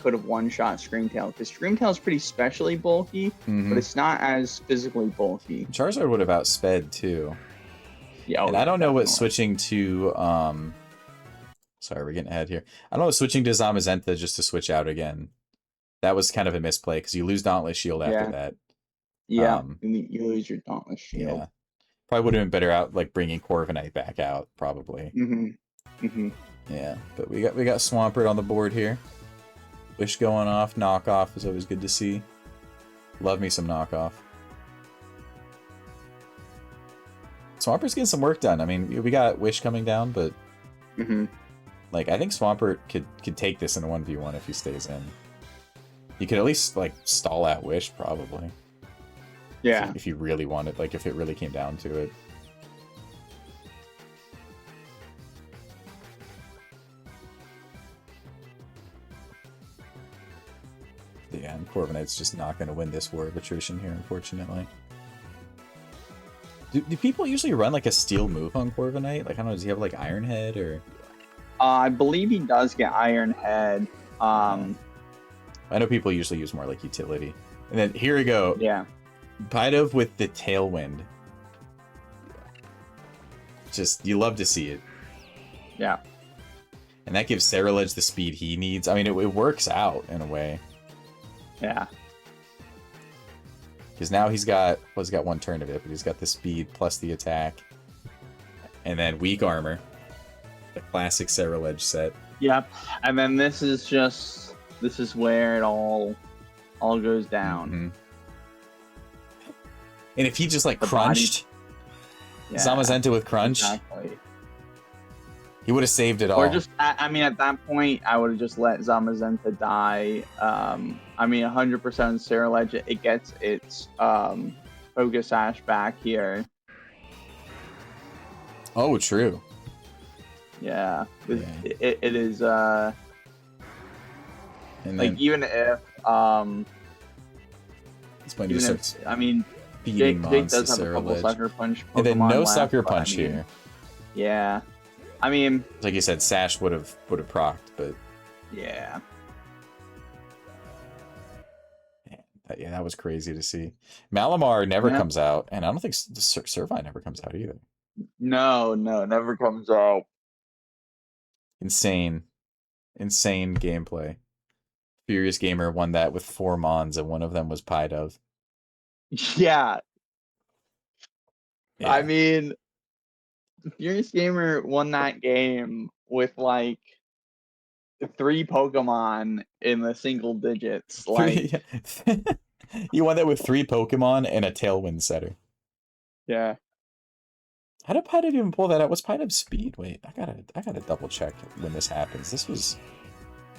could have one-shot Screamtail, because Screamtail is pretty specially bulky, but it's not as physically bulky. Charizard would have outsped too. Yeah, and I don't know what switching to sorry, we're getting ahead here. I don't know what switching to Zamazenta just to switch out again. That was kind of a misplay because you lose Dauntless Shield after that. Yeah, you lose your Dauntless Shield. Yeah. Probably would have been better out like bringing Corviknight back out, probably. Yeah, but we got Swampert on the board here. Wish going off, knockoff is always good to see. Love me some knockoff. Swampert's getting some work done. I mean, we got Wish coming down, but like I think Swampert could take this in a 1v1 if he stays in. You could at least like stall at Wish, probably. Yeah. If you really wanted, like if it really came down to it. Yeah, and Corviknight's just not going to win this war of attrition here, unfortunately. Do people usually run like a steel move on Corviknight? Like, I don't know, does he have like Iron Head or? I believe he does get Iron Head. I know people usually use more like utility. And then here we go. Yeah. Bcdl with the Tailwind. Just, you love to see it. Yeah. And that gives Ceruledge the speed he needs. I mean, it works out in a way. Yeah. Because now he's got one turn of it, but he's got the speed plus the attack. And then weak armor. The classic Ceruledge set. Yep. And then this is where it all goes down. And if he just like crunched Zamazenta with crunch, he would have saved it all. Or just, I mean, at that point, I would have just let Zamazenta die. I mean, 100% Ceruledge, it gets its Focus Sash back here. Oh, true. Yeah. It is, and like, then, even if, it's when he starts, I mean, Jake does have a couple Sucker Punch Pokemon and then no left, Sucker Punch here. Yeah. I mean, like you said, Sash would have procced, but yeah. Yeah, that was crazy to see. Malamar never comes out, and I don't think Servine never comes out either. No, never comes out. Insane gameplay. Furious Gamer won that with 4 Mons, and one of them was Pidove. Yeah. I mean, Furious Gamer won that game with like 3 Pokemon in the single digits. Like, you won that with 3 Pokemon and a Tailwind setter. Yeah. How did Pidove even pull that out? What's Pidove's speed? Wait, I gotta double check when this happens. This was.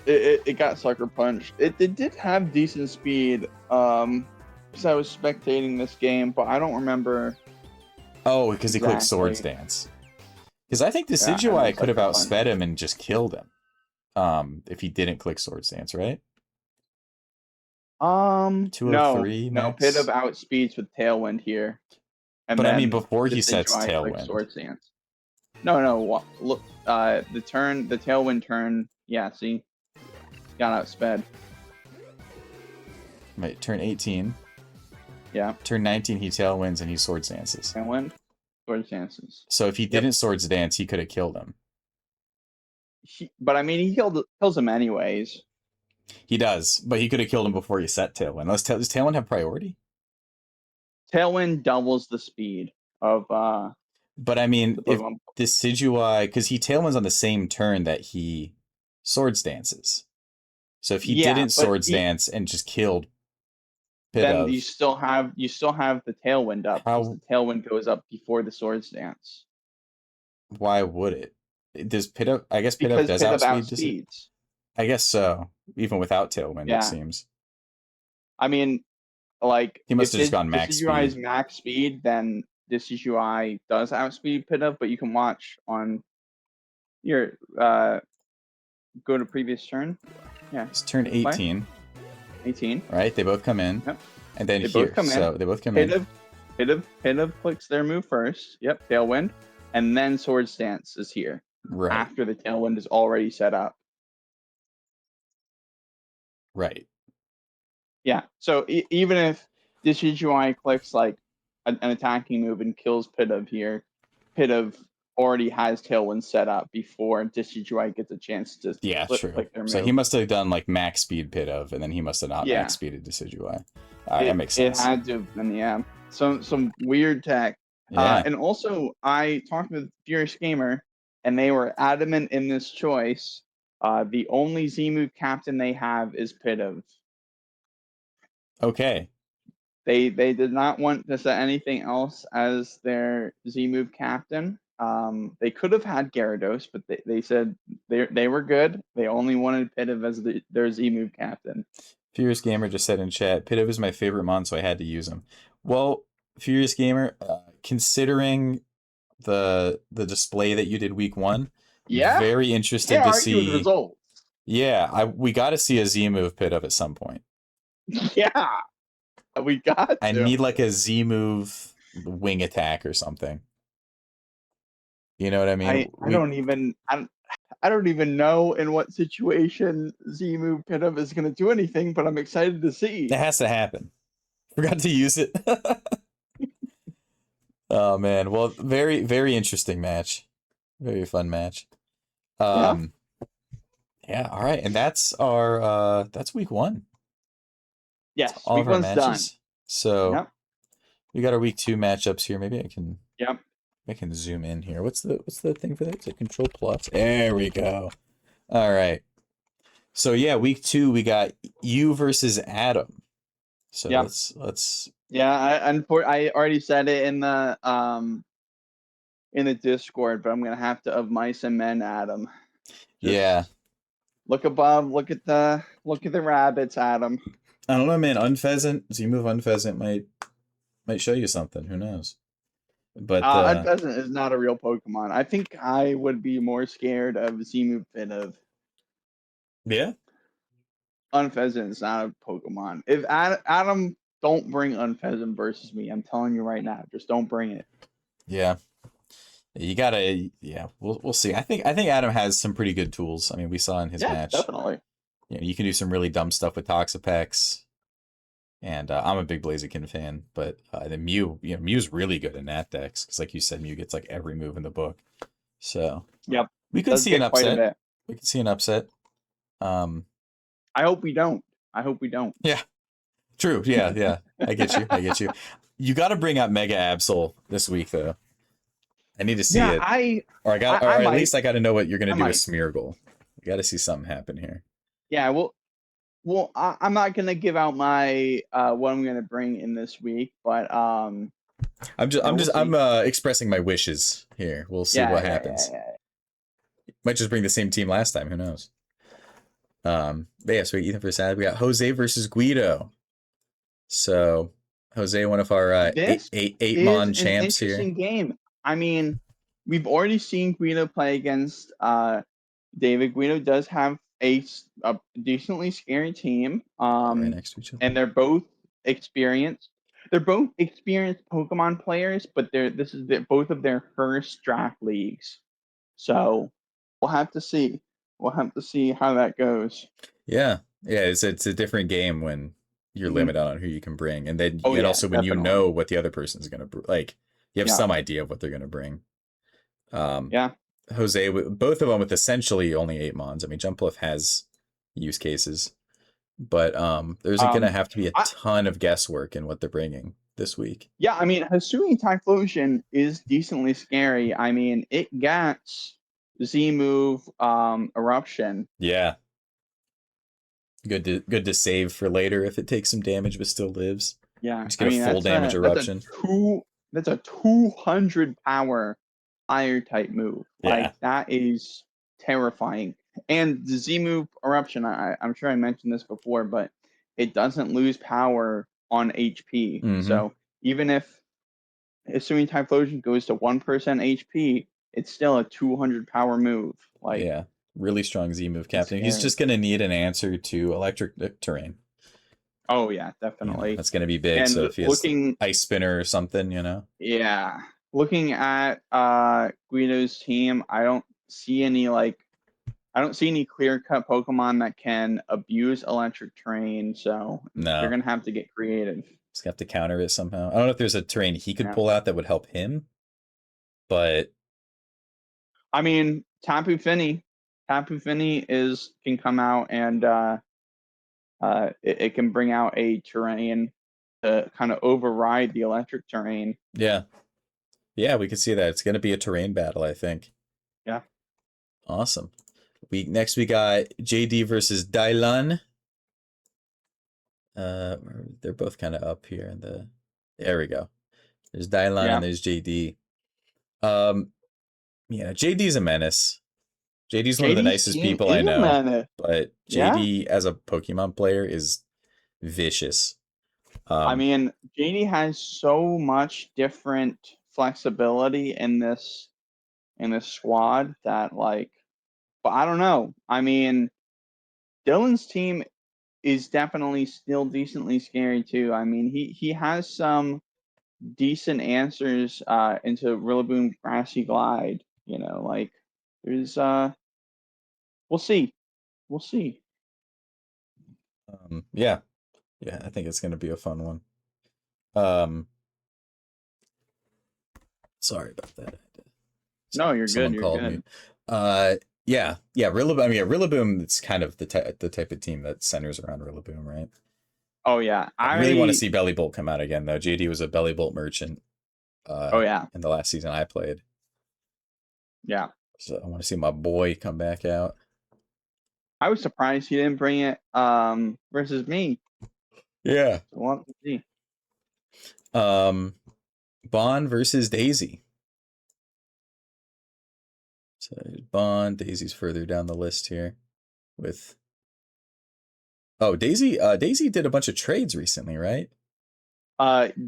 It got Sucker Punched. It did have decent speed. Because I was spectating this game, but I don't remember. Oh, because he clicked Swords Dance. Because I think Decidueye could have outsped him and just killed him. If he didn't click Swords Dance, right? No, 203 no. Pit of max. outspeeds with Tailwind here, and But I mean, then before he sets Decidueye clicks Tailwind. Sword Stance. No. Look, the Tailwind turn. Yeah, see, got outsped. Right, turn 18. Yeah. Turn 19, he Tailwinds and he Sword Stances. Tailwind, Sword Stances. So if he didn't Swords Dance, he could have killed him. But I mean, he kills him anyways. He does, but he could have killed him before he set Tailwind. Does Tailwind have priority? Tailwind doubles the speed of But I mean, the if Pokemon. Decidueye, because he Tailwinds on the same turn that he Swords Dances. So if he Yeah, didn't but Swords Dance and just killed then you Pidove, still have the Tailwind up because how? the Tailwind goes up before the Swords Dance. Why would it? Does Pidove? I guess Pidove Because does Pidove outspeed. Does it? outspeeds. I guess so. Even without Tailwind, it Yeah, seems I mean, like he must if have just gone max Decidueye is speed. max speed, then Decidueye does outspeed Pidove. But you can watch on your go to previous turn. Yeah, It's turn 18. 18. Right? They both come in. Yep. And then They here. both come in. So they both come in. Pidove clicks their move first. Yep, Tailwind. And then Sword Stance is here. Right. After the Tailwind is already set up. Right. Yeah. So even if Decidueye clicks like an attacking move and kills Pidove here, Pidove already has Tailwind set up before Decidueye gets a chance to click their move. So he must have done like max speed Pidove, and then he must have not max speeded Decidueye. That makes sense. It had to have been, yeah. Some weird tech. Yeah. And also, I talked with Furious Gamer, and they were adamant in this choice. The only Z-move captain they have is Pidove. Okay. They did not want to set anything else as their Z-move captain. They could have had Gyarados, but they said they were good. They only wanted Pidove as their Z-move captain. Furious Gamer just said in chat, Pidove is my favorite mon, so I had to use him. Well, Furious Gamer, considering the display that you did week 1, yeah, very interested to see the results. Yeah, we got to see a Z move Pidove at some point. Yeah, we got to. I need like a Z move wing attack or something. You know what I mean? I don't even know in what situation Z move Pidove is going to do anything, but I'm excited to see. It has to happen. Forgot to use it. Oh man, well, very very interesting match, very fun match. Yeah. All right, and that's that's week 1. Yes, that's all week of our 1's matches. done. So we got our week 2 matchups here. Maybe I can. Yep. I can zoom in here. What's the thing for that? Is it Control Plus? There we go. All right. So yeah, week 2 we got you versus Adam. So let's. Yeah, I already said it in the Discord, but I'm gonna have to of mice and men, Adam. Just look above. Look at the rabbits, Adam. I don't know, man. Unpheasant. Z-move Unpheasant might show you something. Who knows? But Unpheasant is not a real Pokemon. I think I would be more scared of Z-move Pidove. Yeah. Unpheasant is not a Pokemon. If Adam, don't bring Unpheasant versus me. I'm telling you right now, just don't bring it. Yeah. You gotta. Yeah, we'll see. I think Adam has some pretty good tools. I mean, we saw in his match. Definitely. You know, you can do some really dumb stuff with Toxapex. And I'm a big Blaziken fan, but the Mew, Mew's really good in that decks because, like you said, Mew gets like every move in the book. So we could see an upset. We could see an upset. I hope we don't. Yeah, true. Yeah. I get you. You got to bring out Mega Absol this week, though. I need to see it. Or at least I got to know what you're gonna do with Smeargle. You got to see something happen here. Yeah, well, I'm not gonna give out my what I'm gonna bring in this week, but I'm expressing my wishes here. We'll see what happens. Might just bring the same team last time. Who knows? But yeah, so Ethan versus Adam. We got Jose versus Guido. So Jose, one of our eight mon champs here. Interesting game. I mean, we've already seen Guido play against David. Guido does have a decently scary team. Right next to each other. And they're both experienced. They're both experienced Pokemon players, but this is both of their first draft leagues. So we'll have to see. We'll have to see how that goes. Yeah, yeah, it's a different game when you're Mhm. limited on who you can bring, and then Oh and yeah, also when you definitely. know what the other person's gonna like, you have Yeah, some idea of what they're gonna bring. Um, yeah. Jose, both of them with essentially only 8 mons. I mean, Jumpliff has use cases, but there's gonna Um, have to be a I, ton of guesswork in what they're bringing this week. yeah. I mean, Hasui Typhlosion is decently scary. I mean, it gets Z move eruption. Yeah, good to save for later if it takes some damage but still lives. Yeah, Just I get a mean full damage that's a eruption. two that's a 200 power fire type move. Yeah, Like that is terrifying. And the Z move eruption, I'm sure I mentioned this before, but it doesn't lose power on HP. mm-hmm. So even if assuming Typhlosion goes to 1% HP, it's still a 200 power move. Like Yeah, really strong Z move it's captain. He's scary. just gonna need an answer to electric terrain. Oh yeah, You know, definitely. that's gonna be big. So And if he has looking ice spinner or something, Yeah. Looking at Guido's team, I don't see any clear-cut Pokemon that can abuse electric terrain, so they're no, gonna have to get creative. he's gonna have to counter it somehow. I don't know if there's a terrain he could Yeah. pull out that would help him, but I mean, Tapu Fini is can come out and it can bring out a terrain to kind of override the electric terrain. yeah, yeah, we could see that. It's gonna be a terrain battle, I think. Yeah. Awesome. We got JD versus Dylan. Uh, they're both kind of up here in the. There we go. There's Dylan and Yeah. there's JD. Um, yeah, JD's a menace. JD's one of the JD's nicest team people I is a know, menace. but Yeah. JD as a Pokemon player is vicious. I Um, mean, JD has so much different flexibility in this squad that but I don't know. I mean, Dylan's team is definitely still decently scary too. I mean, he has some decent answers into Rillaboom Grassy Glide, there's we'll see. We'll see. yeah, yeah, I think it's gonna be a fun one. Um, Sorry about that. No, you're good. Someone You're called me. good. Yeah, Rillaboom. I mean, Rillaboom. It's kind of the type of team that centers around Rillaboom, right? Oh yeah. I really want to see Belly Bolt come out again, though. JD was a Belly Bolt merchant. Oh yeah. In the last season I played. Yeah. So I want to see my boy come back out. I was surprised he didn't bring it versus me. Yeah. So we'll have to see. Bond versus Daisy. So Bond, Daisy's further down the list here with Daisy did a bunch of trades recently, right?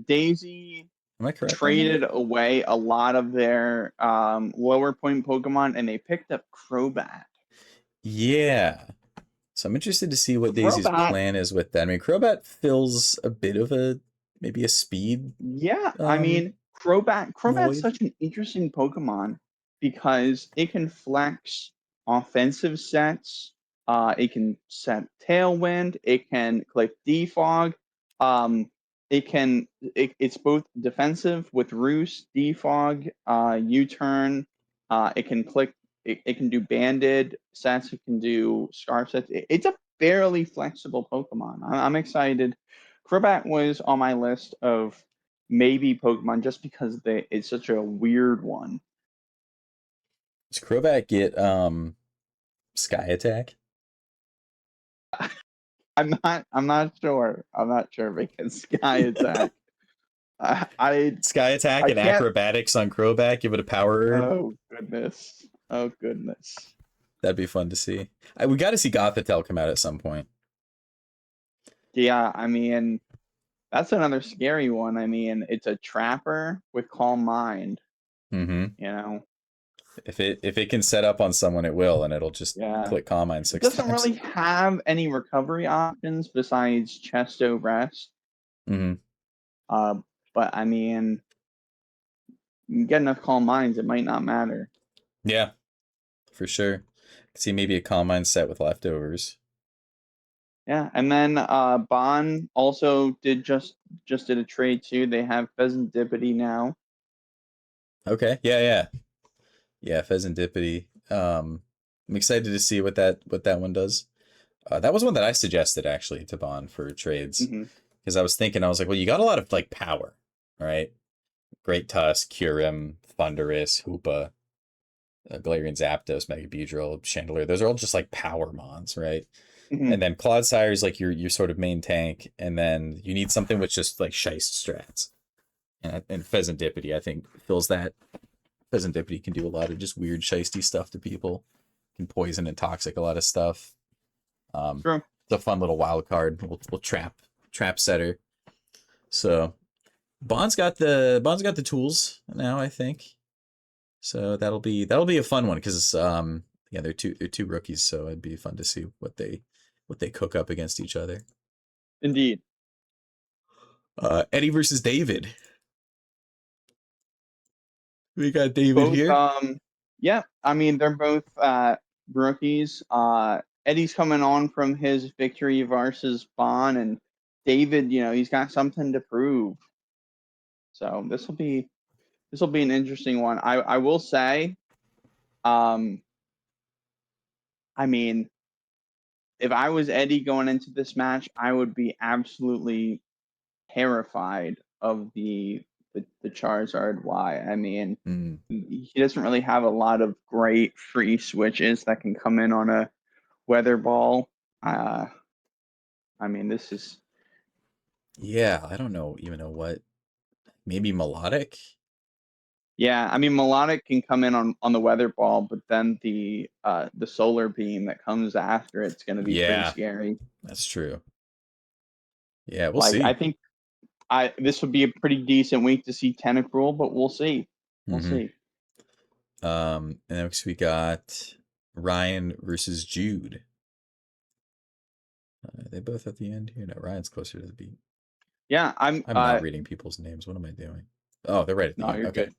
Daisy Am I correct on that? traded away a lot of their lower point Pokemon and they picked up Crobat. Yeah. So I'm interested to see what Daisy's Crobat, plan is with that. I mean, Crobat fills a bit of maybe a speed yeah, I mean Crobat's void. such an interesting Pokemon because it can flex offensive sets. It can set Tailwind. It can click Defog. Um, it's both defensive with Roost, Defog, U-turn. It can click. It can do banded sets. It can do scarf sets. It's a fairly flexible Pokemon. I'm excited. Crobat was on my list of maybe Pokemon just because it's such a weird one. Does Crobat get Sky Attack? I'm not sure. I'm not sure because Sky Attack. I Sky Attack I and can't. Acrobatics on Crobat, give it a power herb. Oh goodness. Oh goodness. That'd be fun to see. We got to see Gothitelle come out at some point. Yeah, I mean that's another scary one. I mean it's a trapper with Calm Mind. Mm-hmm. You know. If it can set up on someone, it will, and it'll just Yeah. click Calm Mind It 6 doesn't times. really have any recovery options besides Chesto Rest. Mm-hmm. Uh, but I mean, you get enough Calm Minds, it might not matter. Yeah, for sure. I can see maybe a Calm Mind set with leftovers. Yeah, and then Bond also did a trade too. They have Pheasantipity now. Okay. Yeah. Pheasantipity. I'm excited to see what that one does. That was one that I suggested actually to Bond for trades Hmm. because I was thinking, I was like, well, you got a lot of like power, right? Great Tusk, Curum, Thunderous, Hoopa, Galarian Zapdos, Mega Beedrill, Chandelier. Those are all just like power mons, right? Hmm. And then Clodsire is like your sort of main tank, and then you need something with just like Shiest strats. And Pheasantipity, I think, fills that. Pheasantipity can do a lot of just weird Shiesty stuff to people. Can poison and toxic a lot of stuff. True. It's a fun little wild card. We'll trap setter. So Bond's got the tools now, I think. So that'll be a fun one because yeah, they're two rookies, so it'd be fun to see what they cook up against each other. Indeed. Eddie versus David. We got David Both here. yeah, I mean they're both rookies. Eddie's coming on from his victory versus Bond, and David, he's got something to prove. So this will be an interesting one. I will say, um, I mean, if I was Eddie going into this match, I would be absolutely terrified of the Charizard Y. I mean, Mm. he doesn't really have a lot of great free switches that can come in on a weather ball. Uh, I mean, this is Yeah, I don't know even know what. Maybe melodic. yeah. I mean, melodic can come in on the weather ball, but then the solar beam that comes after it's going to be pretty Yeah, scary. that's true. Yeah, we'll Like I see. think I this would be a pretty decent week to see Tentacruel, but we'll see. We'll Mm-hmm. see. And next we got Ryan versus Jude. Are they both at the end here? No, Ryan's closer to the beat. Yeah, I'm not reading people's names. What am I doing? Oh, they're right at the no, end. you're Okay. good.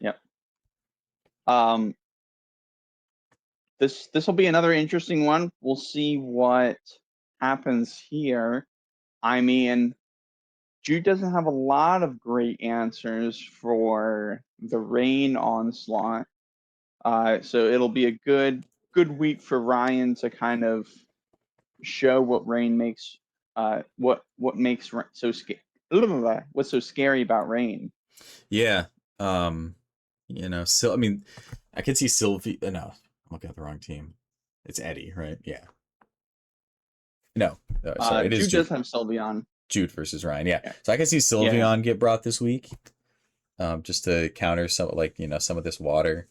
Yep. Um, this will be another interesting one. We'll see what happens here. I mean, Jude doesn't have a lot of great answers for the rain onslaught. So it'll be a good week for Ryan to kind of show what rain makes what makes so what's so scary about rain. Yeah. Um, so I mean, I could see Sylvie. No, I'm looking at the wrong team. It's Eddie, right? Yeah. No, sorry, it is Jude does Jude. have Sylveon. Jude versus Ryan. Yeah. Yeah. So I can see Yeah. Sylveon get brought this week, just to counter some like some of this water.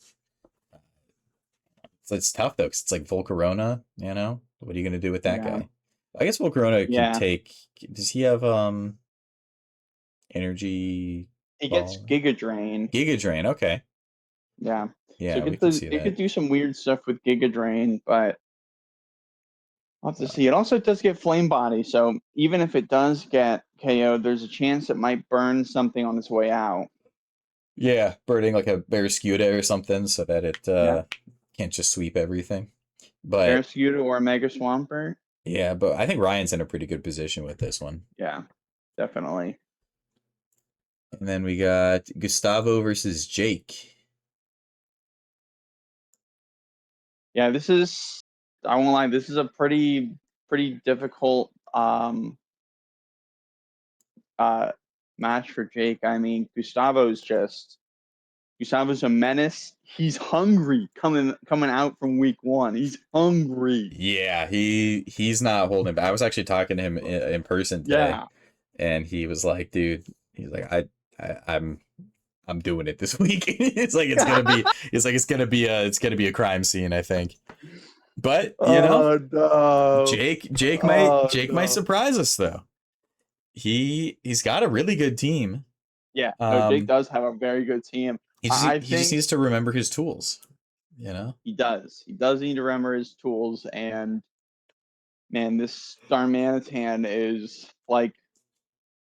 So it's tough though, because it's like Volcarona. What are you gonna do with that Yeah. guy? I guess Volcarona can Yeah. take. Does he have energy He gets ball? Giga Drain. Giga Drain. Okay. Yeah. So Yeah, we can see it that. could do some weird stuff with Giga Drain, but I'll have to see. It also does get Flame Body, so even if it does get KO'd, there's a chance it might burn something on its way out. Yeah, birding like a Barraskewda or something so that it Yeah. can't just sweep everything. But Barraskewda or Mega Swampert. yeah, but I think Ryan's in a pretty good position with this one. Yeah, definitely. And then we got Gustavo versus Jake. Yeah, this is I won't lie, this is a pretty difficult uh match for Jake. I mean, Gustavo's a menace. He's hungry coming out from week 1. He's hungry. Yeah, he's not holding back. I was actually talking to him in person today, Yeah. and he was like, "Dude, he's like, I'm doing it this week." It's gonna be a crime scene, I think. But Oh no. Oh Jake might no. surprise us though. He's got a really good team. Yeah, no, Jake does have a very good team. I He just think needs to remember his tools. You know? He does. He does need to remember his tools, and man, this Darmanitan is like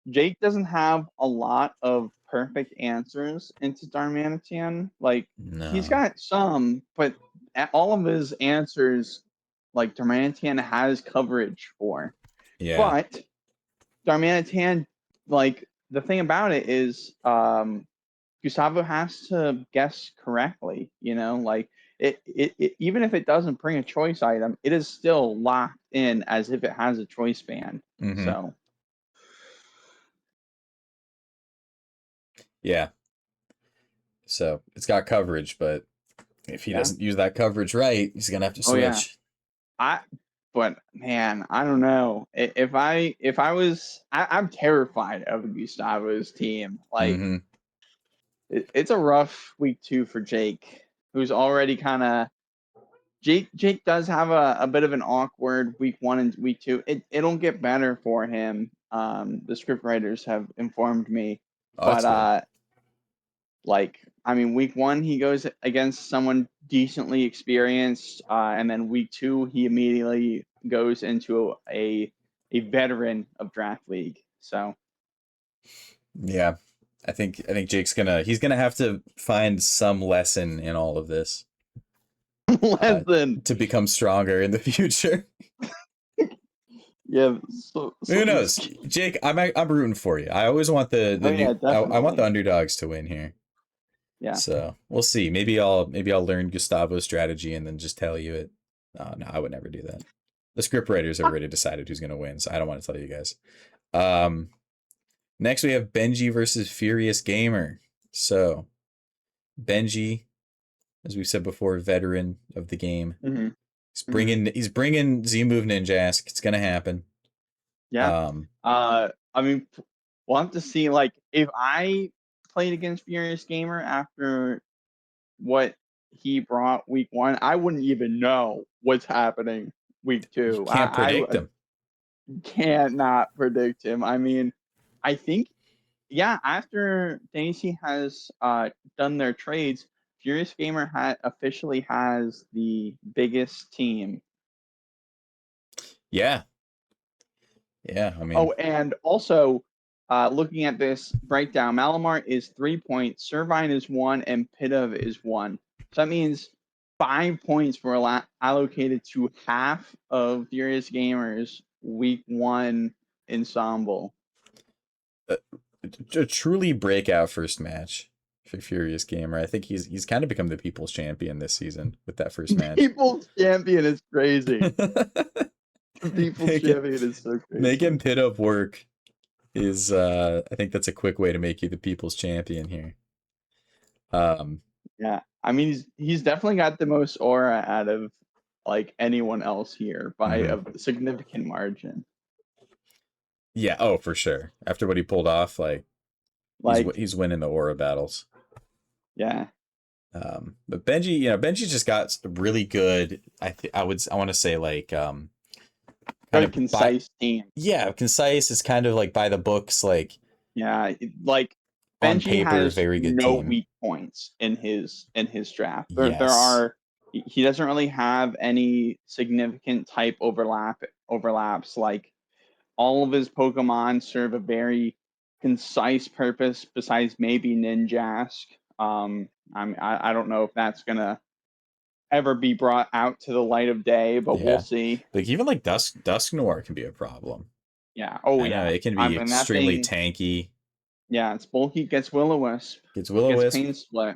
Jake doesn't have a lot of perfect answers into Darmanitan. Like he's No. got some, but all of his answers, like Darmanitan has coverage for. Yeah. But Darmanitan, like the thing about it is, Gustavo has to guess correctly. You know, like it even if it doesn't bring a choice item, it is still locked in as if it has a choice band. Mm-hmm. So Yeah. So it's got coverage, but if he yeah, doesn't use that coverage right, he's gonna have to oh yeah. switch. I but man, I don't know. If I was I'm terrified of Gustavo's team. Like Mm-hmm. it's a rough week 2 for Jake, who's already kind of Jake does have a bit of an awkward week 1 and week 2. It'll get better for him. The script writers have informed me, Oh, but that's good. like I mean, week 1 he goes against someone decently experienced, and then week 2 he immediately goes into a veteran of draft league. So Yeah. I think he's gonna have to find some lesson in all of this uh, lesson, to become stronger in the future. yeah. So Who knows, this, Jake? I'm rooting for you. I always want oh yeah, I want the definitely, underdogs to win here. yeah. So we'll see. Maybe I'll learn Gustavo's strategy and then just tell you it. No, I would never do that. The script writers have already decided who's gonna win, so I don't want to tell you guys. Um, Next we have Benji versus Furious Gamer. So Benji, as we said before, veteran of the game. Hmm. He's Hmm. bringing Z Move Ninjask. It's gonna happen. Yeah. Um, I mean, we'll have to see. Like, if I played against Furious Gamer after what he brought week 1, I wouldn't even know what's happening you week 2. can't predict I him. can't not predict him. I mean, I think, yeah, after Daisy has done their trades, Furious Gamer officially has the biggest team. Yeah, yeah. I mean, Oh, and also, looking at this breakdown, Malamar is 3 points, Servine is 1, and Pidove is 1. So that means 5 points were allocated to half of Furious Gamers week 1 ensemble. a, a truly breakout first match for Furious Gamer. I think he's kind of become the people's champion this season with that first match. People's Champion is crazy. People's making Champion is so making crazy. Pit Up work is I think that's a quick way to make you the people's champion here. Um, Yeah, I mean he's definitely got the most aura out of like anyone else here by mhm. a significant margin. Yeah, oh for sure. After what he pulled off, like Like, he's winning the aura battles. yeah, But Benji, Benji's just got really good. I want to say like kind very of by concise team. yeah concise. It's kind of like by the books, like Yeah, like on Benji paper, has very good no team. weak points in his draft. There Yes. are he doesn't really have any significant type overlaps. Like all of his Pokemon serve a very concise purpose. Besides maybe Ninjask. I don't know if that's gonna ever be brought out to the light of day, but we'll Yeah. see. Like even like Dusk Noir can be a problem. Yeah. Oh I know yeah. it can I be mean that extremely thing. tanky. Yeah, it's bulky. Gets Will-O-Wisp. Gets Will Gets Wisp. Pain Split.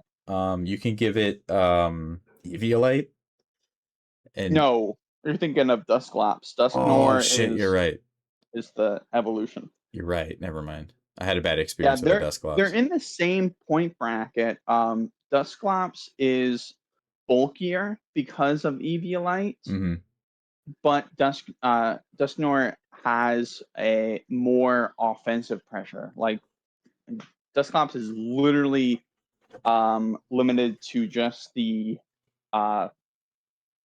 You can give it Eviolite and No, you're thinking of Dusclops. oh Dusknoir shit, you're right. is the evolution. You're right. Never mind. I had a bad Yeah, experience with the they're Dusclops. in the same point bracket. Dusclops is bulkier because of Eviolite, Mm-hmm. but Dusknoir has a more offensive pressure. Like Dusclops is literally limited to just uh,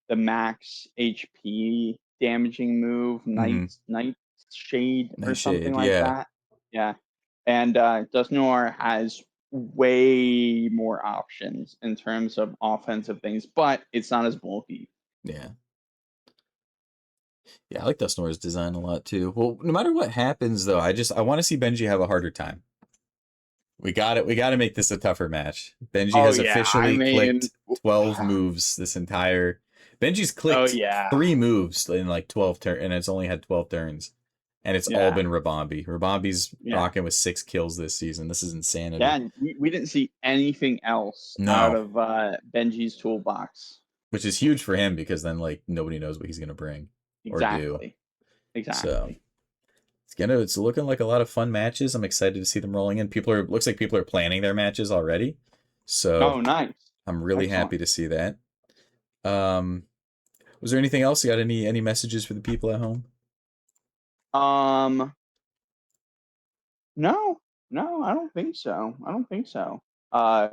the max HP damaging move, Mm-hmm. Night Shade or something Nightshade, like yeah. that. Yeah. And Dusk Noir has way more options in terms of offensive things, but it's not as bulky. Yeah. Yeah, I like Dusnore's design a lot too. Well, no matter what happens though, I want to see Benji have a harder time. We got it. We got to make this a tougher match. Benji Oh has yeah, I officially mean, clicked 12 moves this entire. Benji's oh clicked yeah, 3 moves in like 12 turns, and it's only had 12 turns, and it's all yeah, been Rabambi. Rabambi's yeah, rocking with 6 kills this season. This is yeah. insanity. And we didn't see anything else out No, of Benji's toolbox. which is huge for him because then like nobody knows what he's gonna bring or do. Exactly, So exactly. it's looking like a lot of fun matches. I'm excited to see them rolling in. Looks like people are planning their matches already. So Oh, nice, I'm really excellent. happy to see that. Um, was there anything else? You got any messages for the people at home? Um, no, no, I don't think so. I don't think so. Yeah,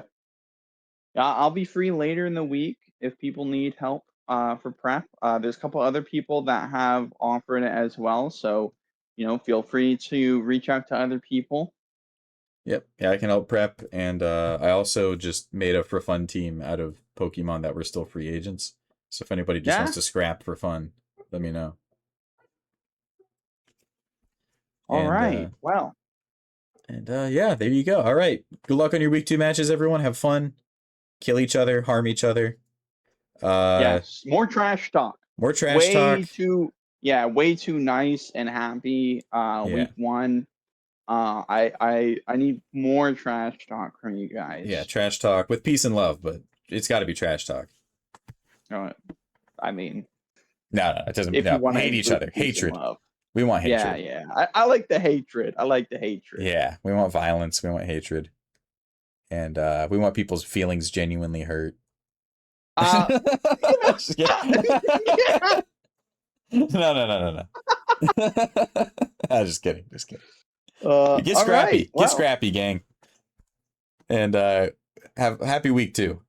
I'll be free later in the week if people need help for prep. There's a couple other people that have offered it as well, so feel free to reach out to other people. Yep. Yeah, I can help prep, and I also just made a for fun team out of Pokemon that were still free agents. So if anybody just Yeah. wants to scrap for fun, let me know. All And right. Well, yeah, there you go. All right. Good luck on your week 2 matches, everyone. Have fun. Kill each other, harm each other. yes. More trash talk. More trash talk. Way too, yeah, way too nice and happy. Yeah. Week 1. I need more trash talk from you Yeah, guys. trash talk with peace and love, but it's got to be trash talk. I mean, No, it doesn't. if you No, want to hate each include the other. peace and Hatred. love. We want Yeah, hatred. yeah. I like the hatred. I like the hatred. Yeah, we want violence. We want hatred. And we want people's feelings genuinely hurt. Uh, Just kidding. yeah. No. I was just kidding. Just kidding. Get All right. scrappy. Get Well, scrappy, gang. And have a happy week too.